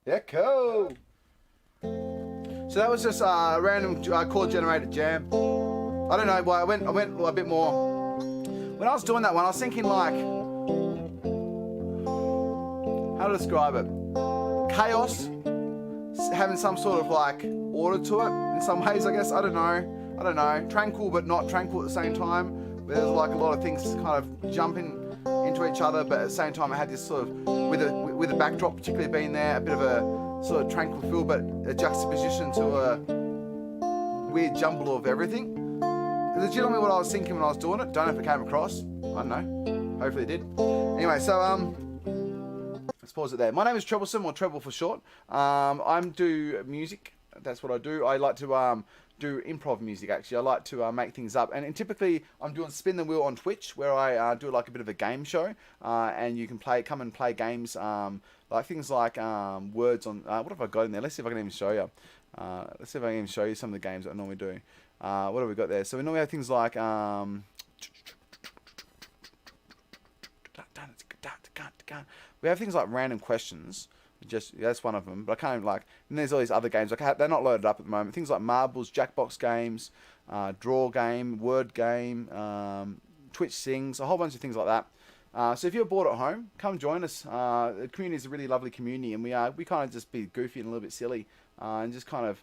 Yeah, cool. So that was just a random chord generated jam. I don't know why I went a bit more. When I was doing that one, I was thinking like, how to describe it? Chaos, having some sort of like order to it in some ways, I guess. I don't know. Tranquil but not tranquil at the same time. Where there's like a lot of things kind of jumping into each other, but at the same time I had this sort of, with a backdrop particularly being there, a bit of a sort of tranquil feel, but a juxtaposition to a weird jumble of everything. Legitimately what I was thinking when I was doing it. Don't know if it came across. I don't know. Hopefully it did. Anyway, so let's pause it there. My name is Troublesome, or Treble for short. I do music. That's what I do. I like to do improv music, actually. I like to make things up. And typically, I'm doing Spin the Wheel on Twitch, where I do like a bit of a game show. And you can come and play games, like things like words on... what have I got in there? Let's see if I can even show you. Let's see if I can even show you some of the games that I normally do. What have we got there? So we normally have things like... we have things like random questions. That's one of them, but I can't even like... And there's all these other games. Like they're not loaded up at the moment. Things like marbles, Jackbox games, draw game, word game, Twitch sings, a whole bunch of things like that. So if you're bored at home, come join us. The community is a really lovely community, and we kind of just be goofy and a little bit silly, and just kind of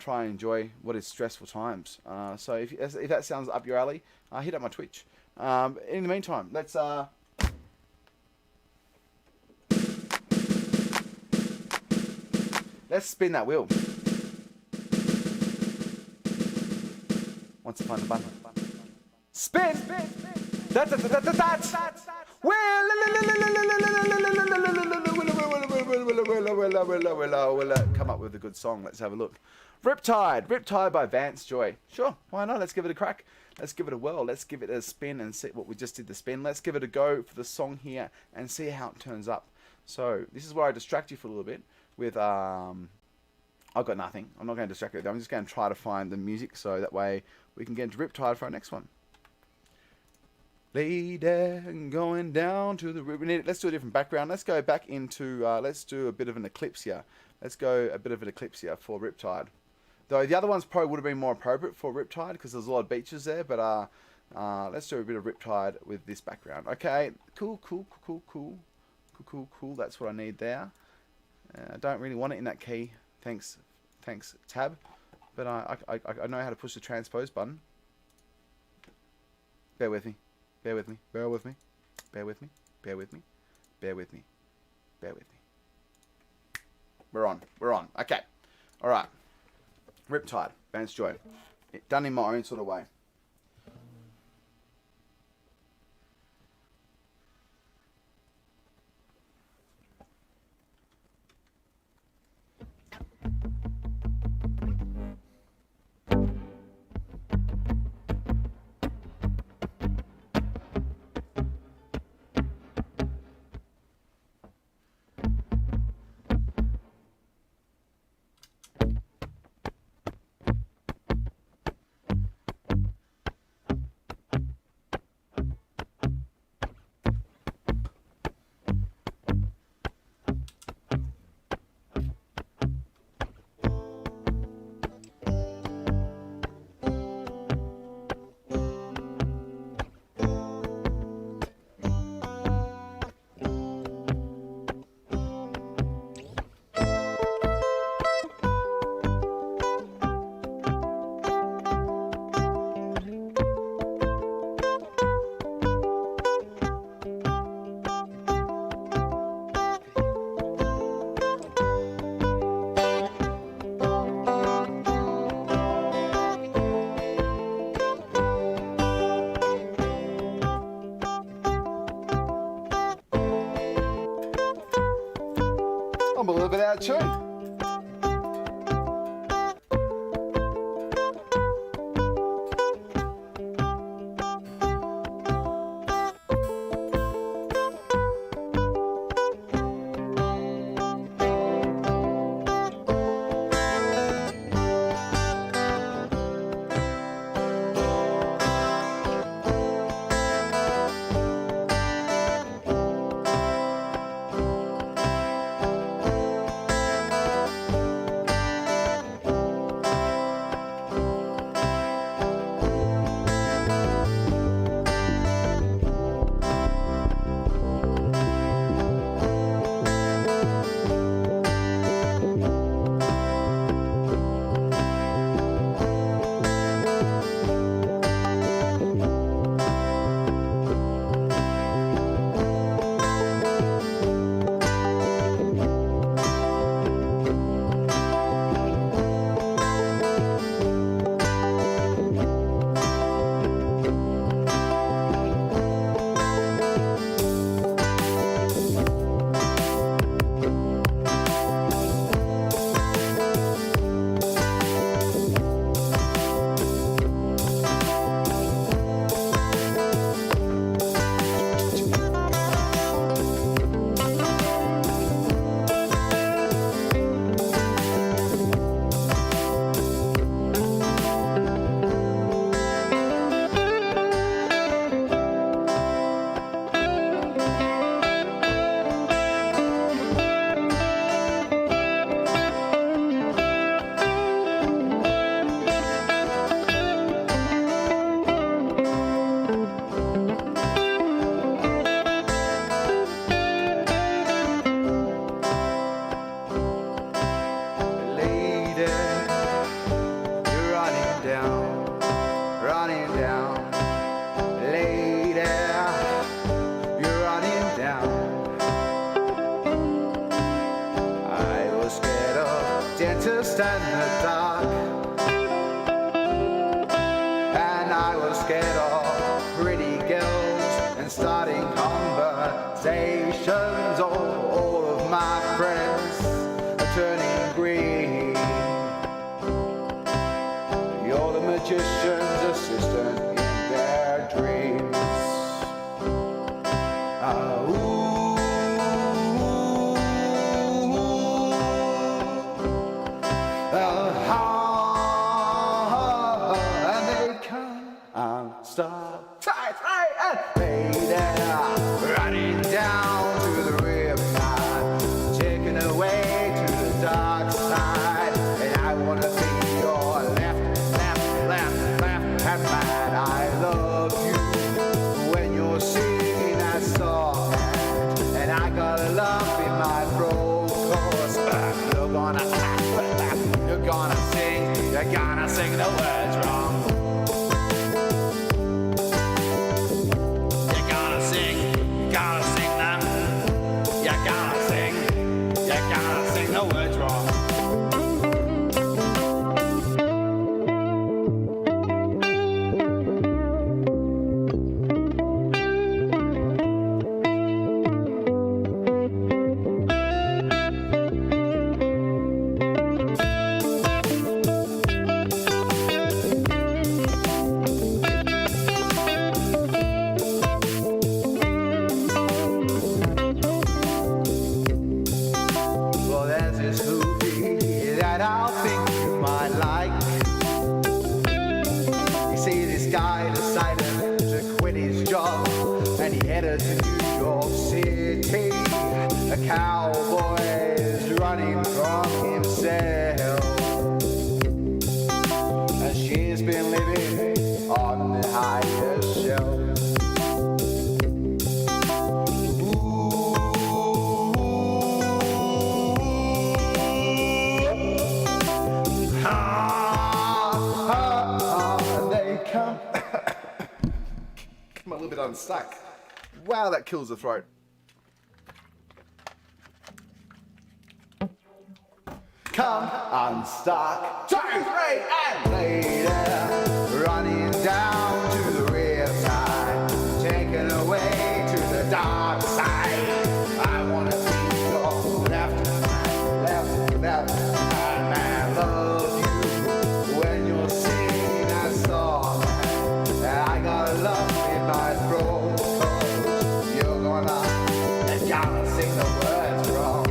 try and enjoy what is stressful times. So if that sounds up your alley, hit up my Twitch. In the meantime, let's spin that wheel. Once upon a button. Spin! That's come up with a good song. Let's have a look. Riptide by Vance Joy. Sure, why not? Let's give it a crack. Let's give it a whirl. Let's give it a spin and see what we just did the spin. Let's give it a go for the song here and see how it turns up. So this is where I distract you for a little bit with I've got nothing. I'm not going to distract you. I'm just going to try to find the music so that way we can get into Riptide for our next one. Lay down, going down to the river. Let's do a different background. Let's go back into, let's do a bit of an eclipse here. Let's go a bit of an eclipse here for Riptide. Though the other ones probably would have been more appropriate for Riptide because there's a lot of beaches there, but let's do a bit of Riptide with this background. Okay, cool. That's what I need there. I don't really want it in that key. Thanks, tab. But I know how to push the transpose button. Bear with me. We're on. Okay. All right. Riptide, Vance Joy. Done in my own sort of way. I'm a little bit out of tune. and the dark, and I was scared of pretty girls and starting conversations. All of my friends are turning green. You're the magician's assistant in their dreams. And they come and stop. Try, and lay there, running down to the riptide, taken away to the dark side. And I wanna be your left hand man. I love you when you're singing that song, and I got a lump in my throat, 'cause you're gonna sing the words wrong. You're gonna sing them. You're gonna sing the words wrong. To New York City, a cowboy is running from himself, and she's been living on the highest shelf. And they come. Come a little bit unstuck. Wow, that kills the throat. Come unstuck, 2, 3, and later, running down to the riptide, taken away to the dark side. I wanna be your left hand man. Love you when you're singing that song. I got a lump in my throat. Y'all sing the words wrong.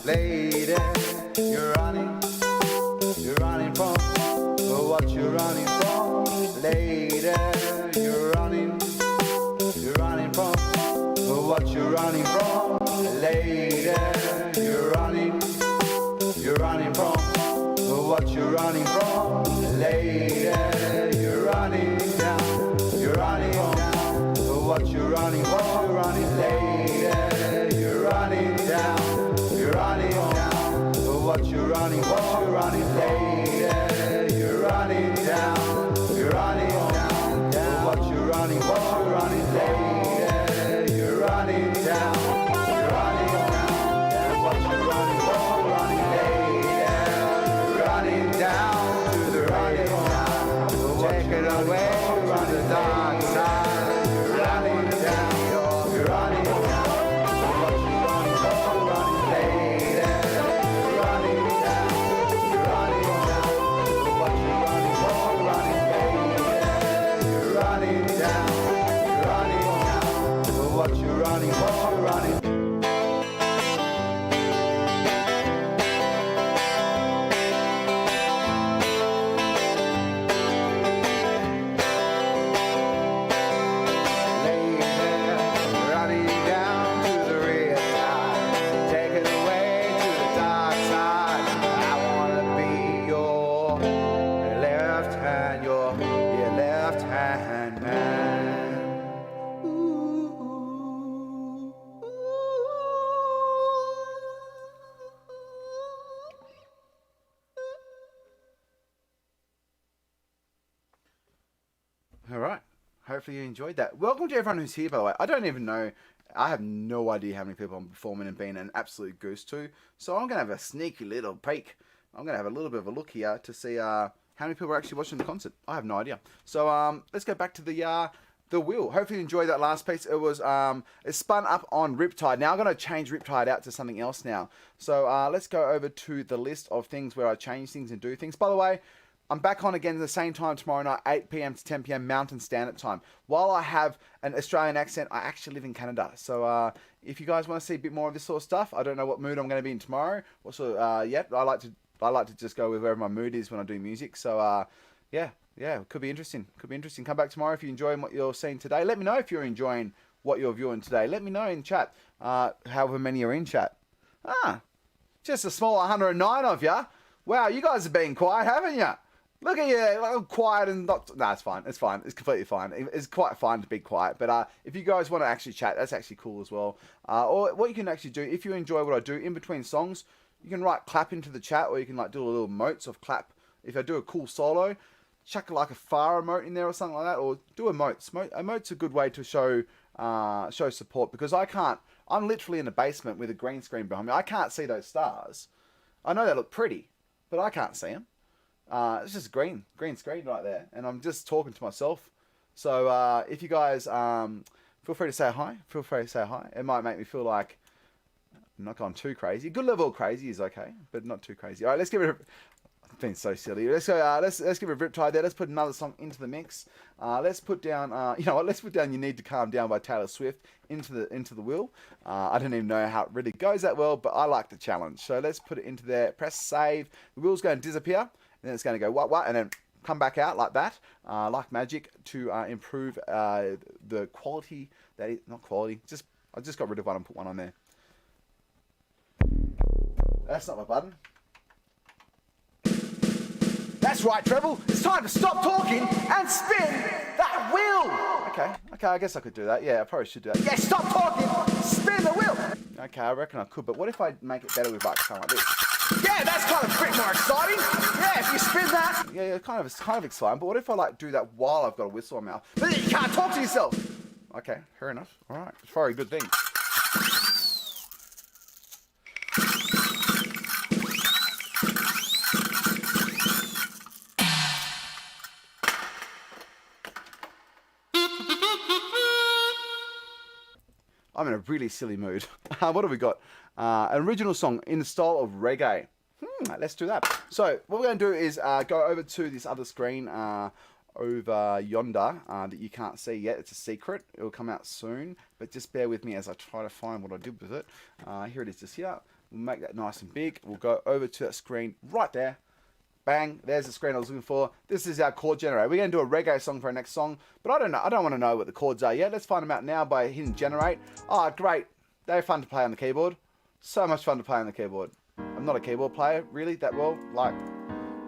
Lady, you're running from what you're running from. Lady, you're running from what you're running from. Lady, you're running from what you're running from. Lady, you're running down what you're running, lady, you're running down. You're running down. What you're running, lady. You're running down. You're running down. What you're running, lady. You're running down. You're running down. What you're running, lady. You're running down to the right. Take it away from the dark side. You're running down. You're running down. What you're running, lady. You're running down. hopefully you enjoyed that. Welcome to everyone who's here, by the way. I don't even know. I have no idea how many people I'm performing and being an absolute goose to. So I'm going to have a sneaky little peek. I'm going to have a little bit of a look here to see how many people are actually watching the concert. I have no idea. So let's go back to the wheel. Hopefully you enjoyed that last piece. It was it spun up on Riptide. Now I'm going to change Riptide out to something else now. So let's go over to the list of things where I change things and do things. By the way, I'm back on again at the same time tomorrow night, 8 p.m. to 10 p.m. Mountain Standard Time. While I have an Australian accent, I actually live in Canada. So if you guys want to see a bit more of this sort of stuff, I don't know what mood I'm going to be in tomorrow. Also, yet I like to just go with wherever my mood is when I do music. So yeah, it could be interesting. Could be interesting. Come back tomorrow if you're enjoying what you're seeing today. Let me know if you're enjoying what you're viewing today. Let me know in chat. However many are in chat. Just a small 109 of you. Wow, you guys have been quiet, haven't you? Look at you, like, quiet and not... No, it's fine. It's fine. It's completely fine. It's quite fine to be quiet. But if you guys want to actually chat, that's actually cool as well. Or what you can actually do, if you enjoy what I do in between songs, you can write clap into the chat, or you can like do a little emotes of clap. If I do a cool solo, chuck like a fire emote in there or something like that, or do emotes. Emotes a good way to show support, because I'm literally in the basement with a green screen behind me. I can't see those stars. I know they look pretty, but I can't see them. It's just green screen right there, and I'm just talking to myself. So if you guys feel free to say hi. Feel free to say hi. It might make me feel like I'm not going too crazy. Good level of crazy is okay, but not too crazy. All right, let's give it. I've been so silly. Let's go. Let's give it a Riptide there. Let's put another song into the mix. Let's put down. You know what? Let's put down "You Need to Calm Down" by Taylor Swift into the wheel. I don't even know how it really goes that well, but I like the challenge. So let's put it into there. Press save. The wheel's going to disappear. And then it's going to go what, and then come back out like that, like magic, to improve the quality. That is not quality. I just got rid of one and put one on there. That's not my button. That's right, Treble. It's time to stop talking and spin that wheel. Okay. I guess I could do that. Yeah, I probably should do that. Yeah, stop talking. Spin the wheel. Okay, I reckon I could. But what if I make it better with like something like this? Yeah, that's kind of a bit more exciting. Yeah, if you spin that. Yeah, it's kind of exciting. But what if I like do that while I've got a whistle in my mouth? But then you can't talk to yourself. Okay, fair enough. All right, it's probably a good thing. I'm in a really silly mood. What have we got? An original song in the style of reggae. Let's do that. So what we're going to do is go over to this other screen over yonder that you can't see yet. It's a secret. It will come out soon. But just bear with me as I try to find what I did with it. Here it is just here. We'll make that nice and big. We'll go over to that screen right there. Bang, there's the screen I was looking for. This is our chord generator. We're going to do a reggae song for our next song, but I don't know. I don't want to know what the chords are yet. Let's find them out now by hitting generate. Oh, great. They're fun to play on the keyboard. So much fun to play on the keyboard. I'm not a keyboard player, really, that well. Like,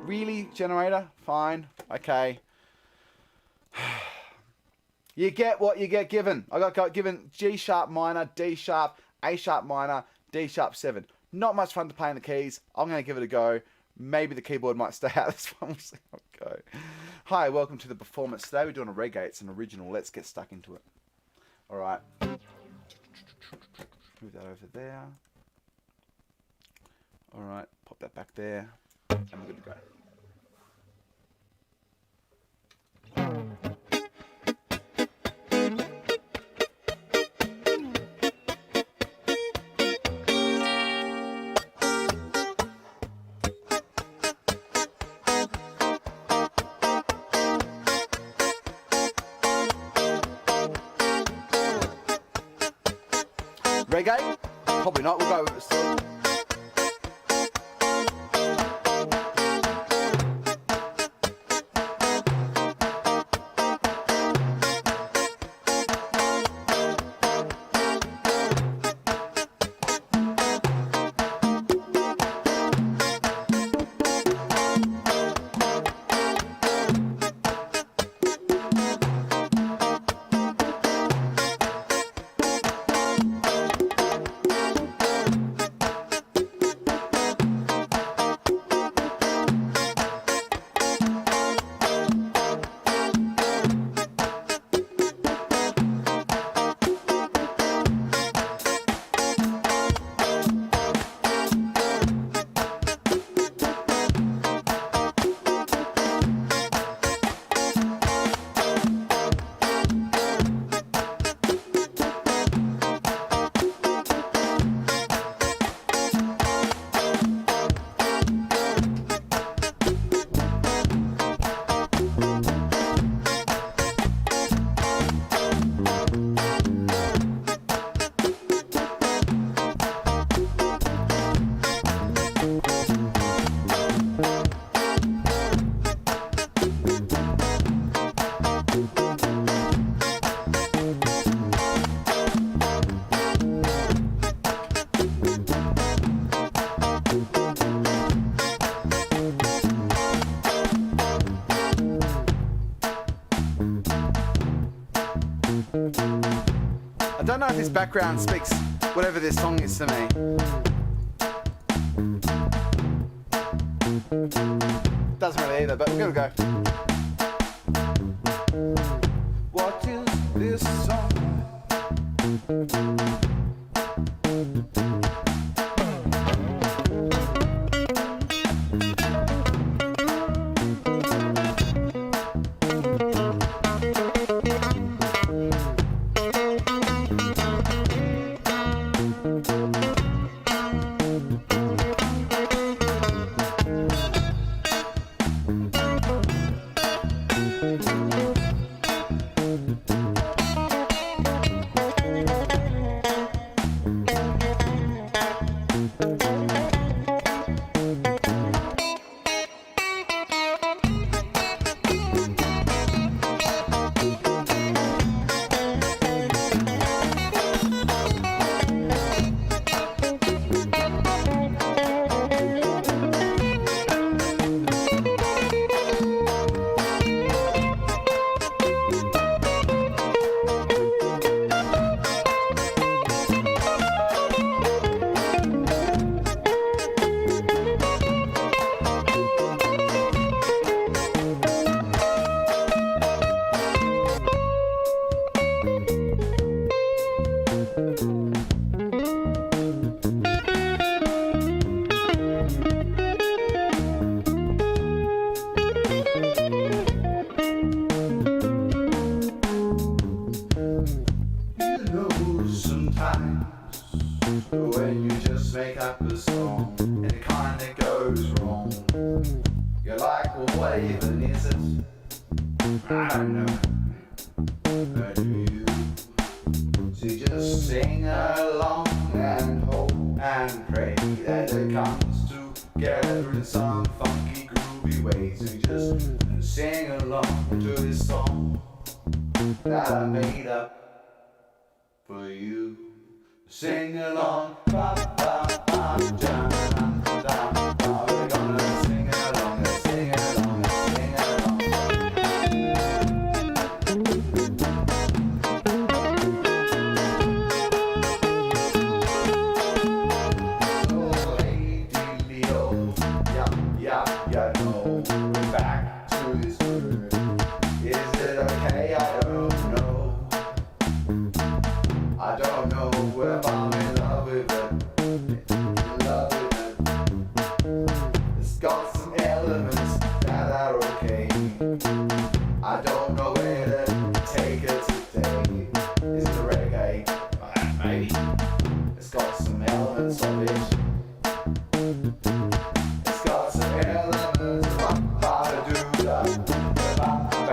really, generator? Fine. Okay. You get what you get given. I got given G sharp minor, D sharp, A sharp minor, D sharp 7. Not much fun to play on the keys. I'm going to give it a go. Maybe the keyboard might stay out. This one. We'll see how it goes. Hi, welcome to the performance. Today we're doing a reggae. It's an original. Let's get stuck into it. All right. Move that over there. All right. Pop that back there. And we're good to go. Reggae? Probably not. We'll go with it still. background speaks whatever this song is to me. Doesn't really either, but we're gonna go. What is this song? When you just make up a song and it kinda goes wrong, you're like, well, what even is it? I don't know. But do you? So you just sing along and hope and pray that it comes together in some funky groovy way. So you just sing along to this song that I made up for you. Sing along, ba ba ba, da da da. We're gonna sing along, let's sing along, let's sing along. Oh, lady Leo, yeah, no, we're back to this word. Is it okay? I don't know. I don't know if I'm in love with it. It's got some elements that are okay. I don't know where to take it today. Is it reggae? Maybe. It's got some elements of it. It's got some elements of ba-ba-da-doo-da.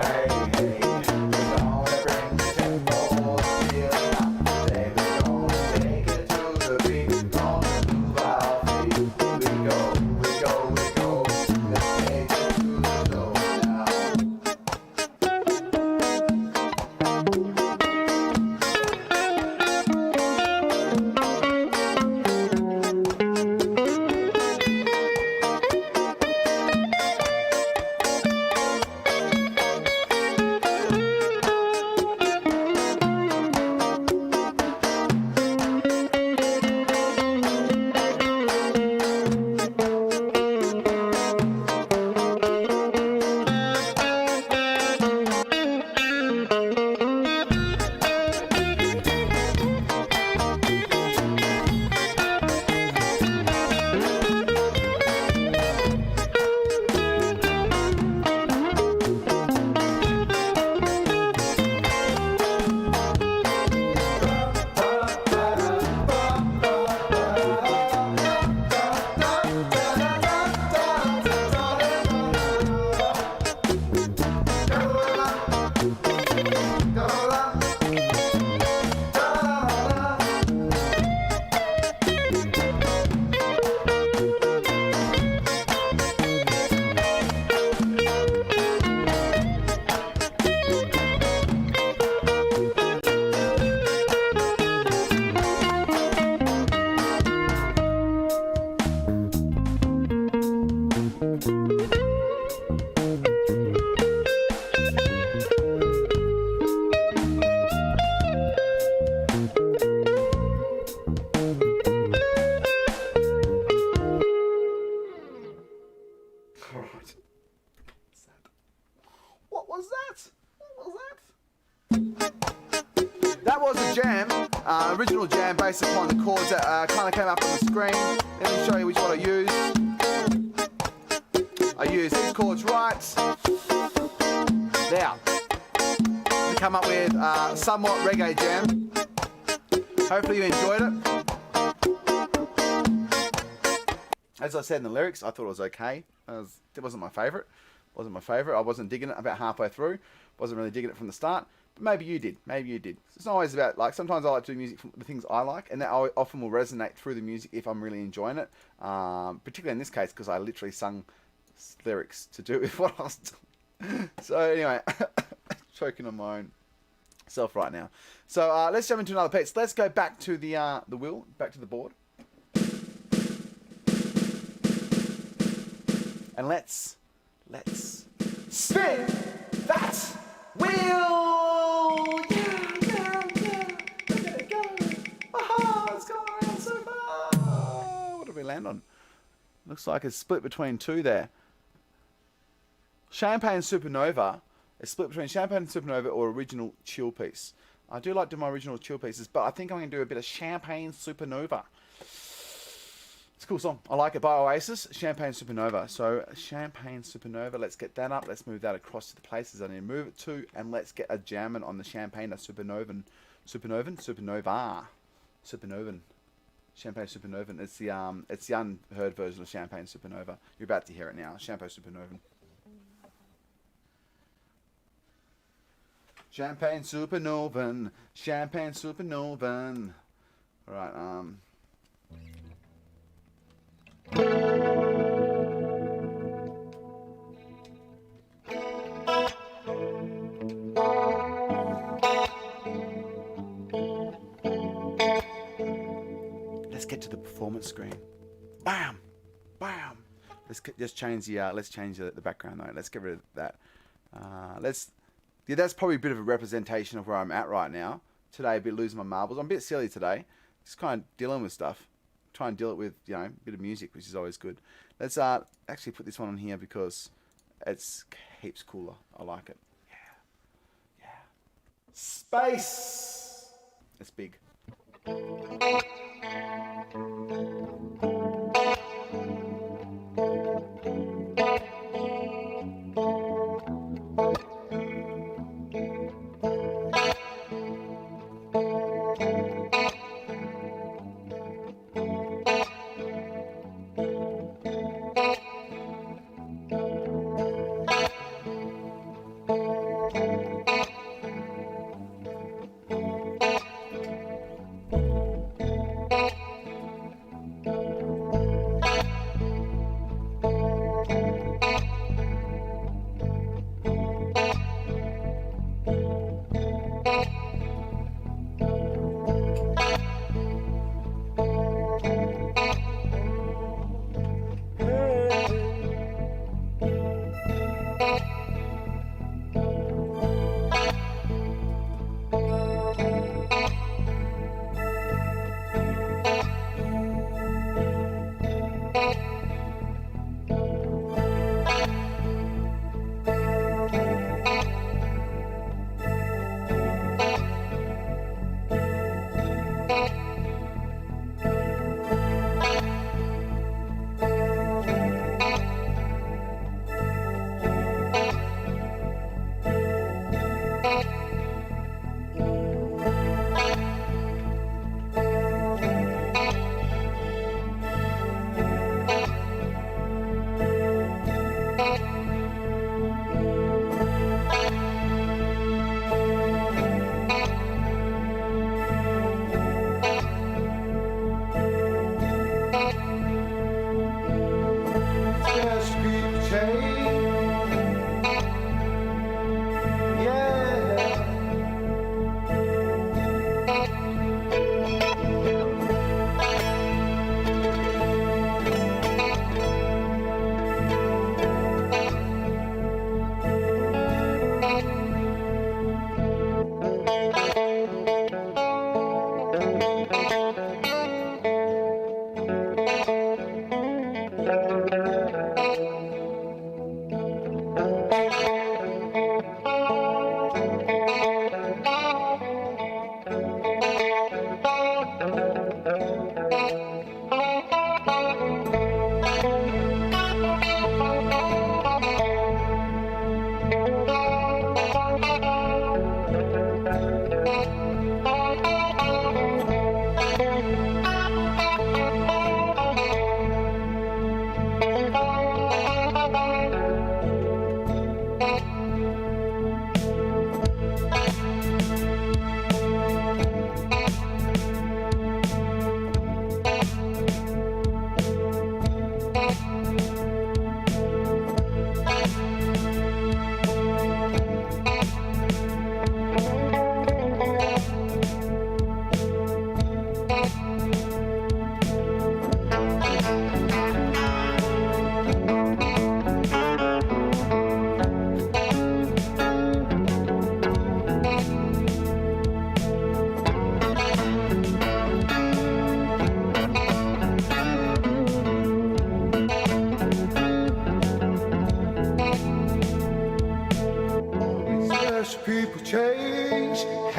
Hey, hey. We're gonna bring the tempo more feeling up. We're gonna take it to the beat. We're gonna move our feet. We go. Let's take it to the floor now. jam, original jam based upon the chords that kind of came up on the screen. Let me show you which one I use. I use these chords right there to come up with somewhat reggae jam. Hopefully you enjoyed it. As I said in the lyrics, I thought it was okay. It wasn't my favourite. I wasn't digging it about halfway through. Wasn't really digging it from the start. But maybe you did. It's not always about, like, sometimes I like to do music for the things I like, and that often will resonate through the music if I'm really enjoying it. Particularly in this case, because I literally sung lyrics to do with what I was doing. So anyway, choking on my own self right now. So let's jump into another piece. Let's go back to the wheel, back to the board, and let's spin that wheel. Yeah. Look at it go. Aha, it's going around so far. What did we land on? Looks like it's split between two there. Champagne Supernova. It's split between Champagne Supernova or Original Chill Piece. I do like doing my original chill pieces, but I think I'm going to do a bit of Champagne Supernova. It's a cool song. I like it, by Oasis, Champagne Supernova. So Champagne Supernova, let's get that up. Let's move that across to the places I need to move it to, and let's get a jamming on the Champagne Supernovan. Champagne Supernovan. It's the unheard version of Champagne Supernova. You're about to hear it now. Champagne Supernovan. Champagne Supernovan. Champagne Supernovan. All right. Let's get to the performance screen. Bam, bam. Let's just change the the background though. Let's get rid of that. That's probably a bit of a representation of where I'm at right now. Today, a bit losing my marbles. I'm a bit silly today. Just kind of dealing with stuff. Try and deal it with, a bit of music, which is always good. Let's actually put this one on here because it's heaps cooler. I like it. Yeah. Space. It's big.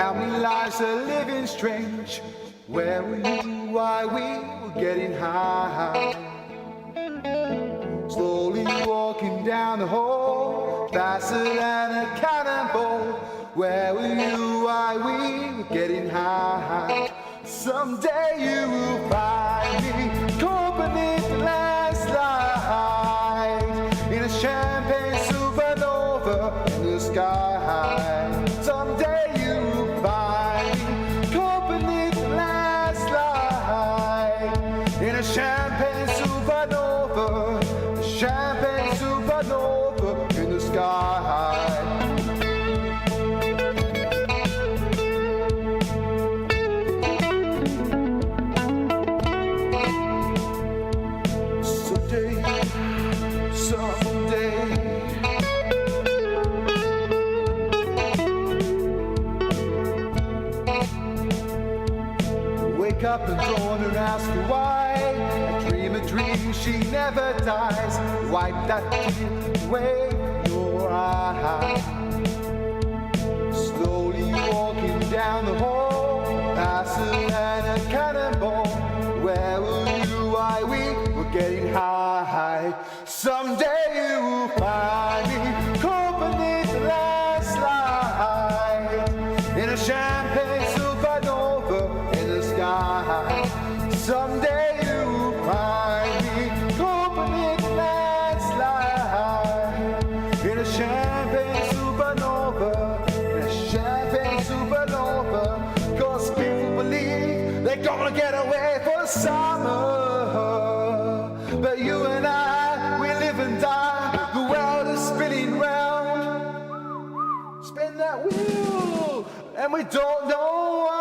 How many lives are living strange? Where were you while we were getting high? Slowly walking down the hall, faster than a cannonball. Where were you while we were getting high? Someday you will find me caught beneath the last light in a champagne supernova in the sky. Someday you will find me caught beneath the last light in a champagne supernova, a champagne supernova in the sky. Wake up and dawn and ask her why. I dream a dream, she never dies. Wipe that tear away from your eye. Slowly walking down the hall, faster than a cannonball. Where were you while we were getting high? Someday you will find me caught beneath the last light in a champagne supernova in the sky. Someday you will find me caught beneath the last light in a champagne supernova, in a champagne supernova. 'Cause people believe they're gonna get away for the summer, but you and I, we live and die. The world is spinning round. Spin that wheel, and we don't know why.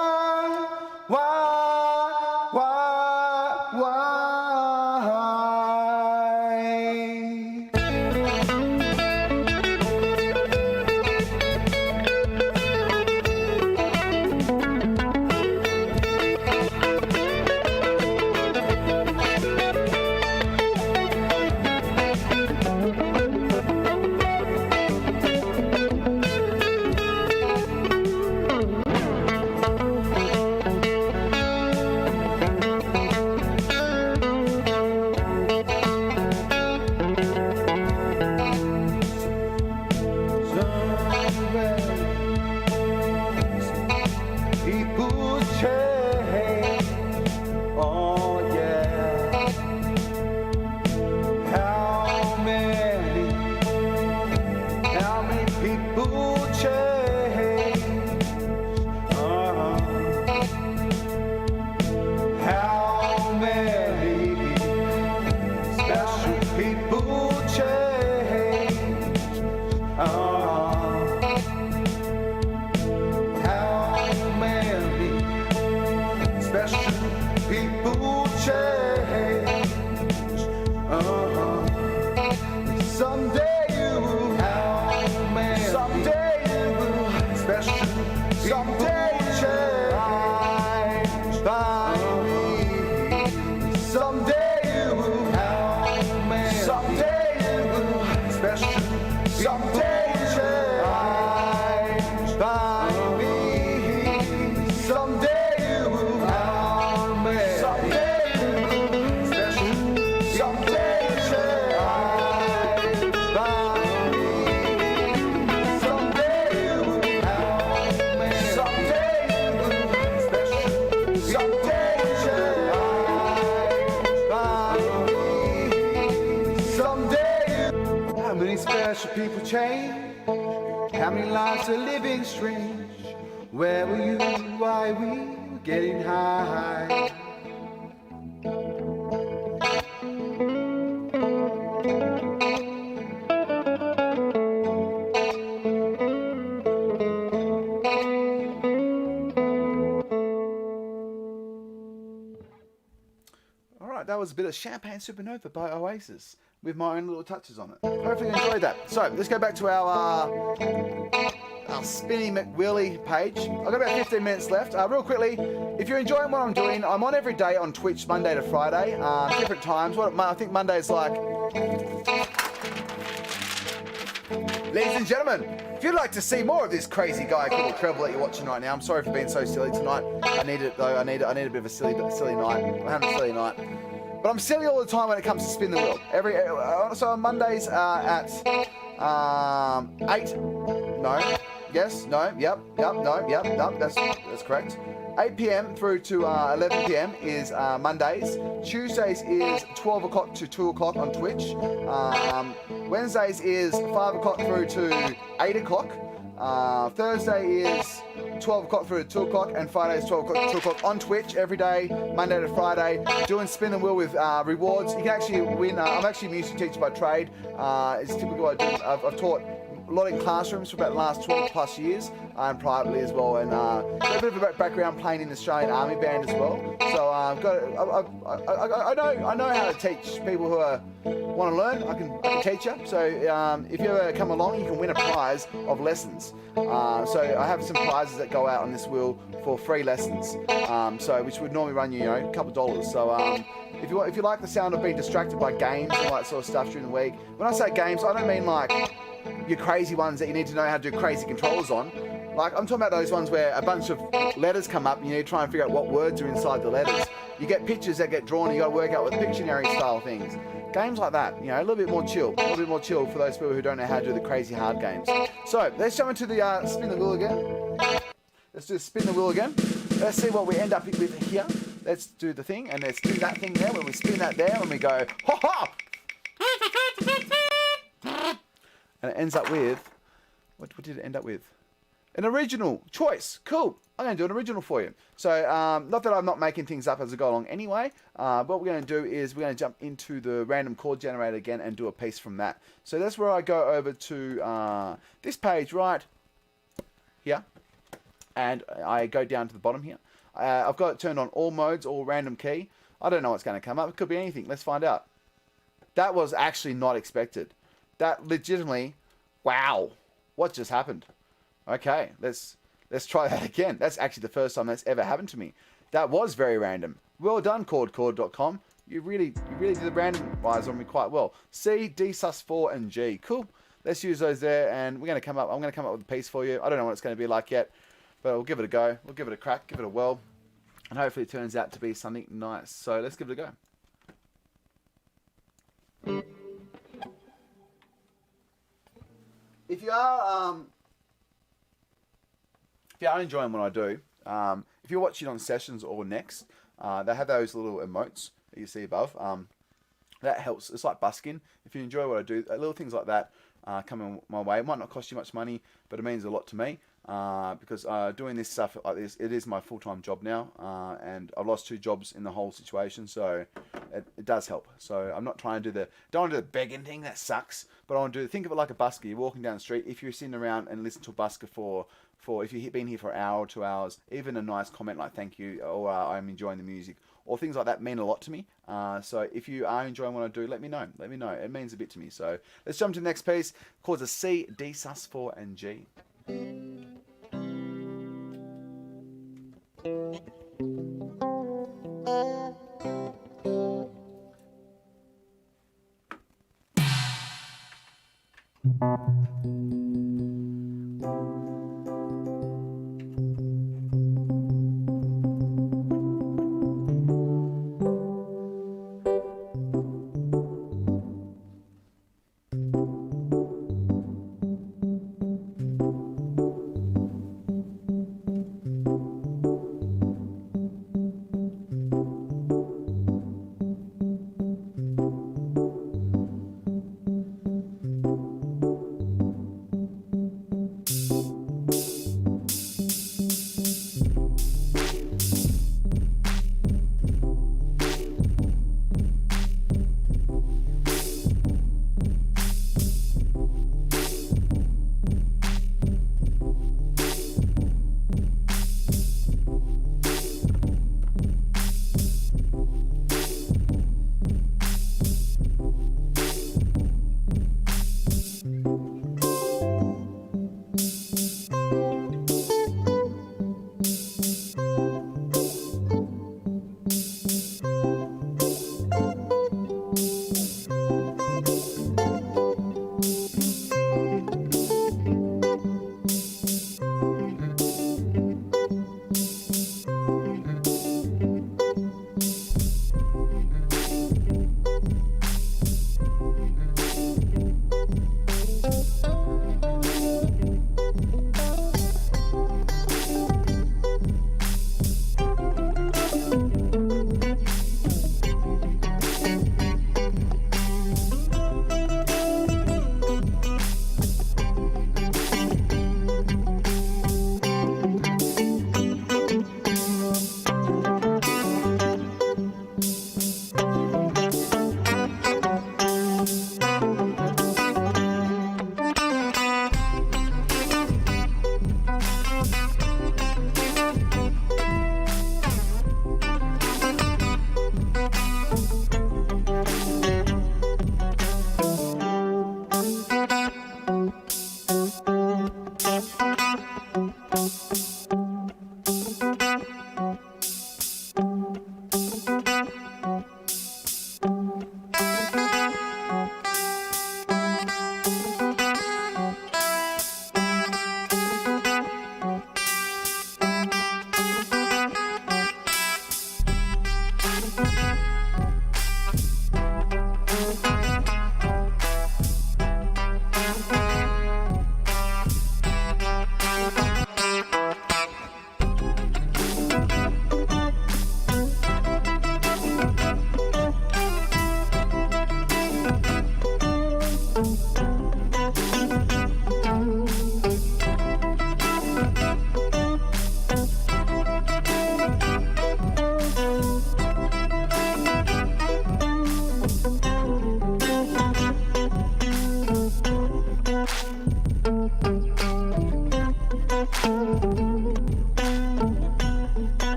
People change, oh yeah. How many people change? How many special people change? Special people change. Someday you will. Someday you will. Special someday change. Someday you will. Someday you will. Special someday change. Someday. How many special people change? How many lives are living strange? Where were you while we were getting high? Alright, that was a bit of Champagne Supernova by Oasis with my own little touches on it. Hopefully you enjoyed that. So, let's go back to our Spinny McWilly page. I've got about 15 minutes left. Real quickly, if you're enjoying what I'm doing, I'm on every day on Twitch, Monday to Friday, different times. I think Monday's like Ladies and gentlemen, if you'd like to see more of this crazy guy called Treble that you're watching right now, I'm sorry for being so silly tonight. I need it though. I need a bit of a silly night. I'm having a silly night. But I'm silly all the time when it comes to spin the wheel. So on Mondays at 8. No. Yes. No. Yep. No. Yep. No. That's correct. 8 p.m. through to 11 p.m. is Mondays. Tuesdays is 12 o'clock to 2 o'clock on Twitch. Wednesdays is 5 o'clock through to 8 o'clock. Thursday is 12 o'clock through to 2 o'clock, and Friday is 12 o'clock to 2 o'clock on Twitch every day, Monday to Friday, doing spin the wheel with rewards. You can actually win. I'm actually a music teacher by trade. It's typically what I do. I've taught a lot in classrooms for about the last 12 plus years, and privately as well, and got a bit of a background playing in the Australian Army Band as well. So I know how to teach people who want to learn. I can teach you. So if you ever come along, you can win a prize of lessons. So I have some prizes that go out on this wheel for free lessons. So which would normally run you, a couple of dollars. So if you like the sound of being distracted by games and all that sort of stuff during the week, when I say games, I don't mean like your crazy ones that you need to know how to do crazy controls on. Like, I'm talking about those ones where a bunch of letters come up and you need to try and figure out what words are inside the letters. You get pictures that get drawn and you got to work out with Pictionary style things. Games like that, a little bit more chill. A little bit more chill for those people who don't know how to do the crazy hard games. So, let's jump into the spin the wheel again. Let's do spin the wheel again. Let's see what we end up with here. Let's do the thing, and let's do that thing there. When we spin that there, and we go, ha ha! And it ends up with, what did it end up with? An original choice. Cool. I'm going to do an original for you. So, not that I'm not making things up as I go along anyway. What we're going to do is we're going to jump into the random chord generator again and do a piece from that. So that's where I go over to this page right here. And I go down to the bottom here. I've got it turned on all modes, all random key. I don't know what's going to come up. It could be anything. Let's find out. That was actually not expected. That legitimately, wow. What just happened? Okay, let's try that again. That's actually the first time that's ever happened to me. That was very random. Well done, chord.com. You really did the randomize on me quite well. C, D, sus4, and G. Cool. Let's use those there, and I'm going to come up with a piece for you. I don't know what it's going to be like yet, but we'll give it a go. We'll give it a crack, give it a whirl, and hopefully it turns out to be something nice. So let's give it a go. If you are enjoying what I do, if you're watching on Sessions or Next, they have those little emotes that you see above. That helps. It's like busking. If you enjoy what I do, little things like that coming my way. It might not cost you much money, but it means a lot to me because doing this stuff like this, it is my full-time job now, and I've lost 2 jobs in the whole situation, so it does help. So I'm not trying to don't want to do the begging thing, that sucks, but I want to think of it like a busker. You're walking down the street. If you're sitting around and listen to a busker for if you've been here for an hour or 2 hours, even a nice comment like thank you or I'm enjoying the music or things like that mean a lot to me. So if you are enjoying what I do, let me know. Let me know. It means a bit to me. So let's jump to the next piece. Chords of C, D, sus4, and G.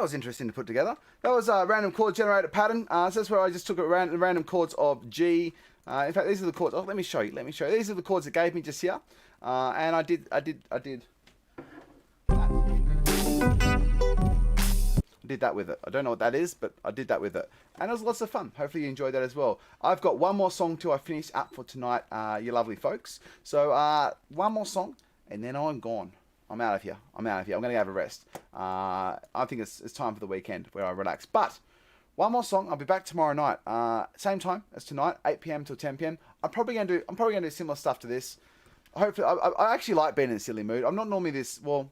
was interesting to put together. That was a random chord generator pattern. So that's where I just took random chords of G. In fact, these are the chords. Oh, let me show you. These are the chords it gave me just here. And I did that with it. I don't know what that is, but I did that with it. And it was lots of fun. Hopefully you enjoyed that as well. I've got one more song till I finish up for tonight, you lovely folks. So one more song, and then I'm gone. I'm out of here. I'm going to have a rest. I think it's time for the weekend where I relax. But one more song. I'll be back tomorrow night. Same time as tonight, 8 p.m. till 10 p.m. I'm probably going to do similar stuff to this. Hopefully, I actually like being in a silly mood. I'm not normally this. Well,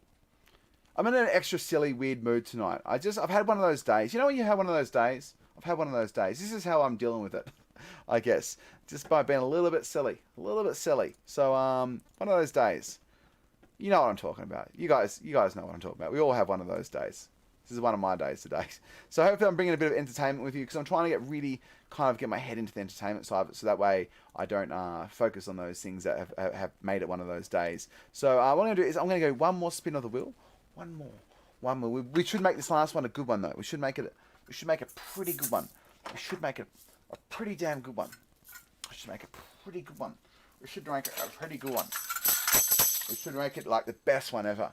I'm in an extra silly, weird mood tonight. I've had one of those days. You know when you have one of those days? I've had one of those days. This is how I'm dealing with it, I guess. Just by being a little bit silly. So, one of those days. You know what I'm talking about. You guys know what I'm talking about. We all have one of those days. This is one of my days today. So hopefully I'm bringing a bit of entertainment with you because I'm trying to get my head into the entertainment side of it so that way I don't focus on those things that have made it one of those days. So what I'm going to do is I'm going to go one more spin of the wheel. One more. We should make this last one a good one though. We should make a pretty good one. We should make it a pretty damn good one. We should make it like the best one ever.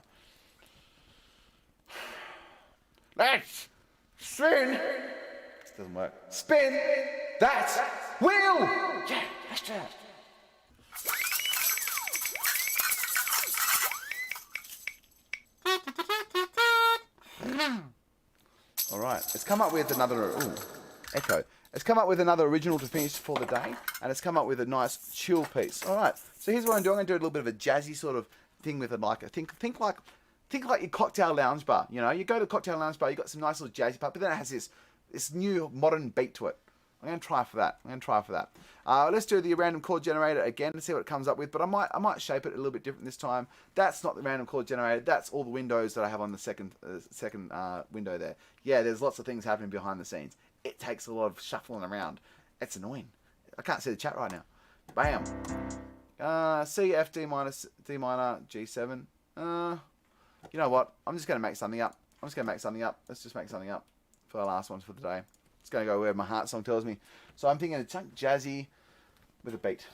Let's spin. This doesn't work. Spin that wheel. Yeah, let's do it. All right, it's come up with another echo. It's come up with another original to finish for the day, and it's come up with a nice chill piece. All right, so here's what I'm doing. I'm going to do a little bit of a jazzy sort of thing with it, think like your cocktail lounge bar. You know, you go to a cocktail lounge bar, you got some nice little jazzy part, but then it has this new modern beat to it. I'm going to try for that. Let's do the random chord generator again and see what it comes up with. But I might shape it a little bit different this time. That's not the random chord generator. That's all the windows that I have on the second window there. Yeah, there's lots of things happening behind the scenes. It takes a lot of shuffling around. It's annoying. I can't see the chat right now. Bam. C, F, D minor, G7. You know what? I'm just going to make something up. Let's just make something up for the last one for the day. It's going to go where my heart song tells me. So I'm thinking a chunk jazzy with a beat.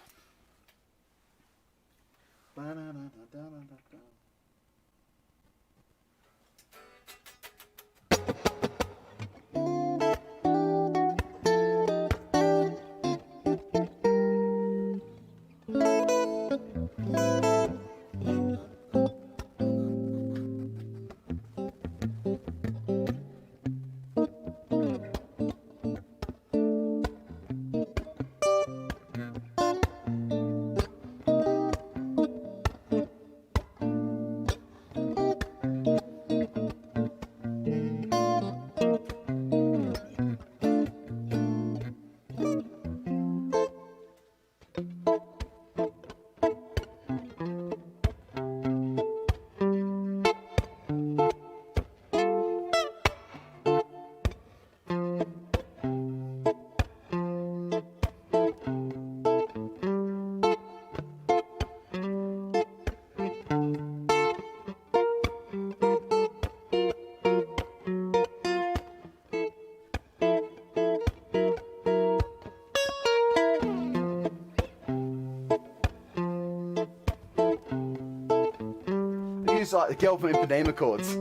Like the girl from Ipanema chords.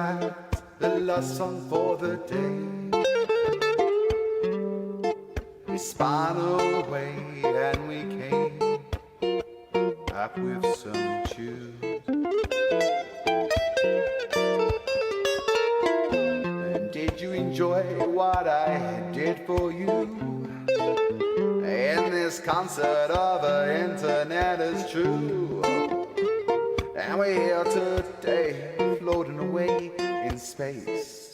had the last song for the day. We spun away and we came up with some tunes. And did you enjoy what I did for you? In this concert of the internet is true. And we're here today, floating away in space.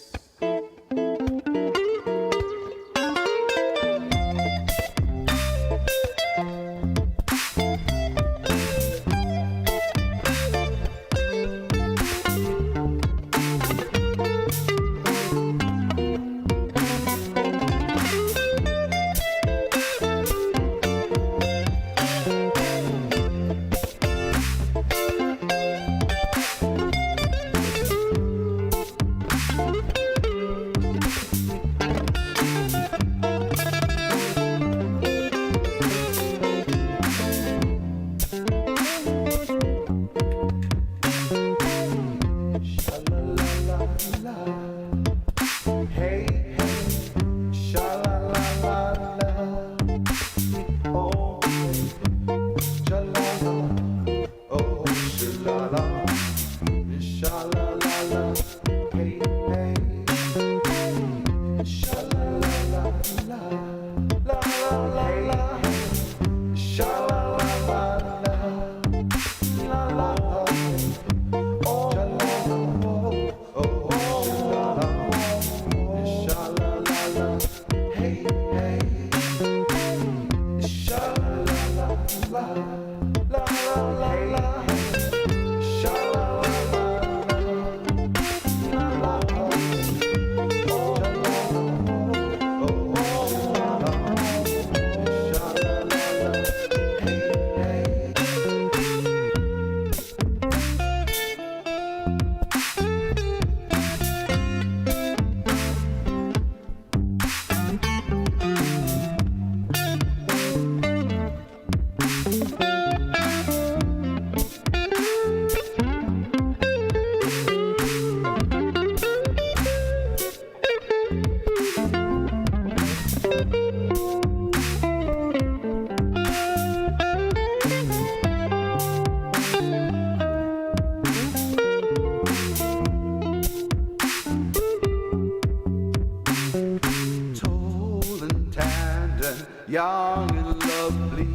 Young and lovely,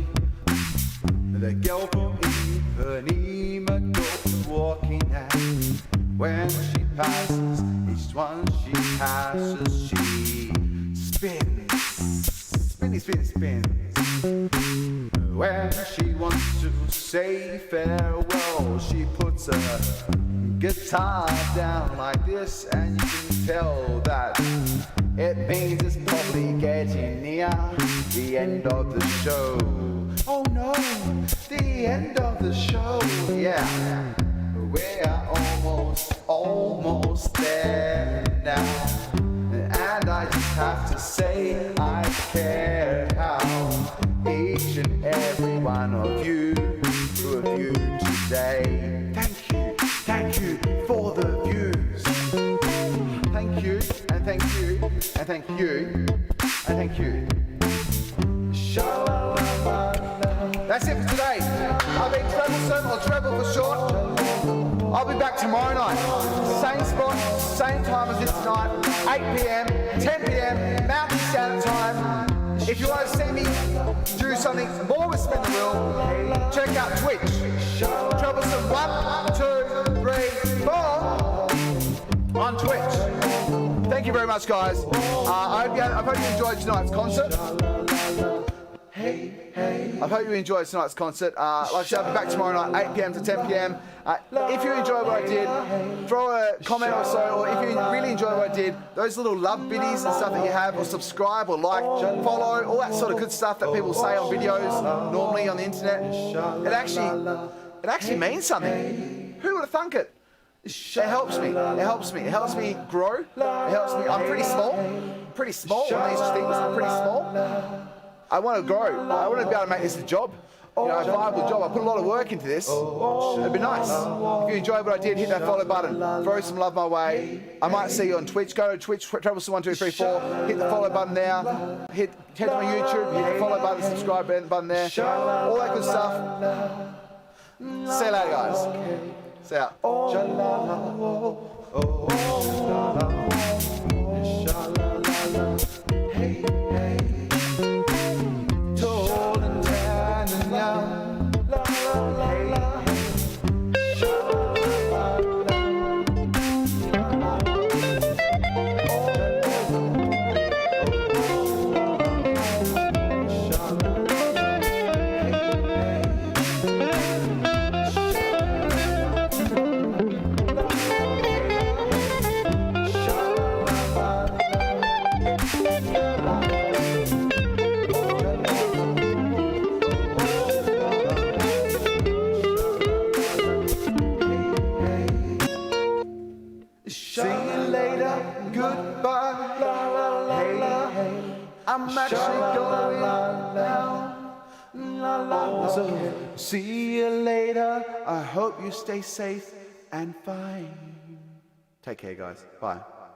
the girl from Ipanema goes walking out. When she passes, each one she passes, she spins, spins, spins, spins. When she wants to say farewell, she puts her guitar down like this, and you can tell that it means it's probably getting near the end of the show. Oh no, the end of the show, yeah. We're almost there now. And I just have to say I care how each and every one of you who have viewed today. Thank you for the views. Thank you, and thank you, and thank you, and thank you. That's it for today. I've been Troublesome, or Treble for short. I'll be back tomorrow night. Same spot, same time as this tonight. 8 p.m, 10 p.m, Mountain Standard Time. If you want to see me do something more with Spin the Wheel, check out Twitch. Troublesome 1, 2, 3, 4 on Twitch. Thank you very much, guys. I hope you enjoyed tonight's concert. I hope you enjoyed tonight's concert. Like I said, I'll be back tomorrow night, 8 p.m. to 10 p.m. If you enjoyed what I did, throw a comment or so, or if you really enjoyed what I did, those little love biddies and stuff that you have, or subscribe, or like, follow, all that sort of good stuff that people say on videos, normally on the internet, it actually means something. Who would have thunk it? It helps me. It helps me. It helps me grow. It helps me. I'm pretty small on these things. I'm pretty small. I want to grow. I want to be able to make this a job. viable job. I put a lot of work into this. It'd be nice. If you enjoyed what I did, hit that follow button. Throw some love my way. I might see you on Twitch. Go to Twitch, Troublesome1234. Hit the follow button there. Head to my YouTube. Hit the follow button, subscribe button there. All that good stuff. See you later, guys. See ya. See you later, goodbye. Hey, I'm actually going now. So, see you later. I hope you stay safe and fine. Take care, guys. Bye.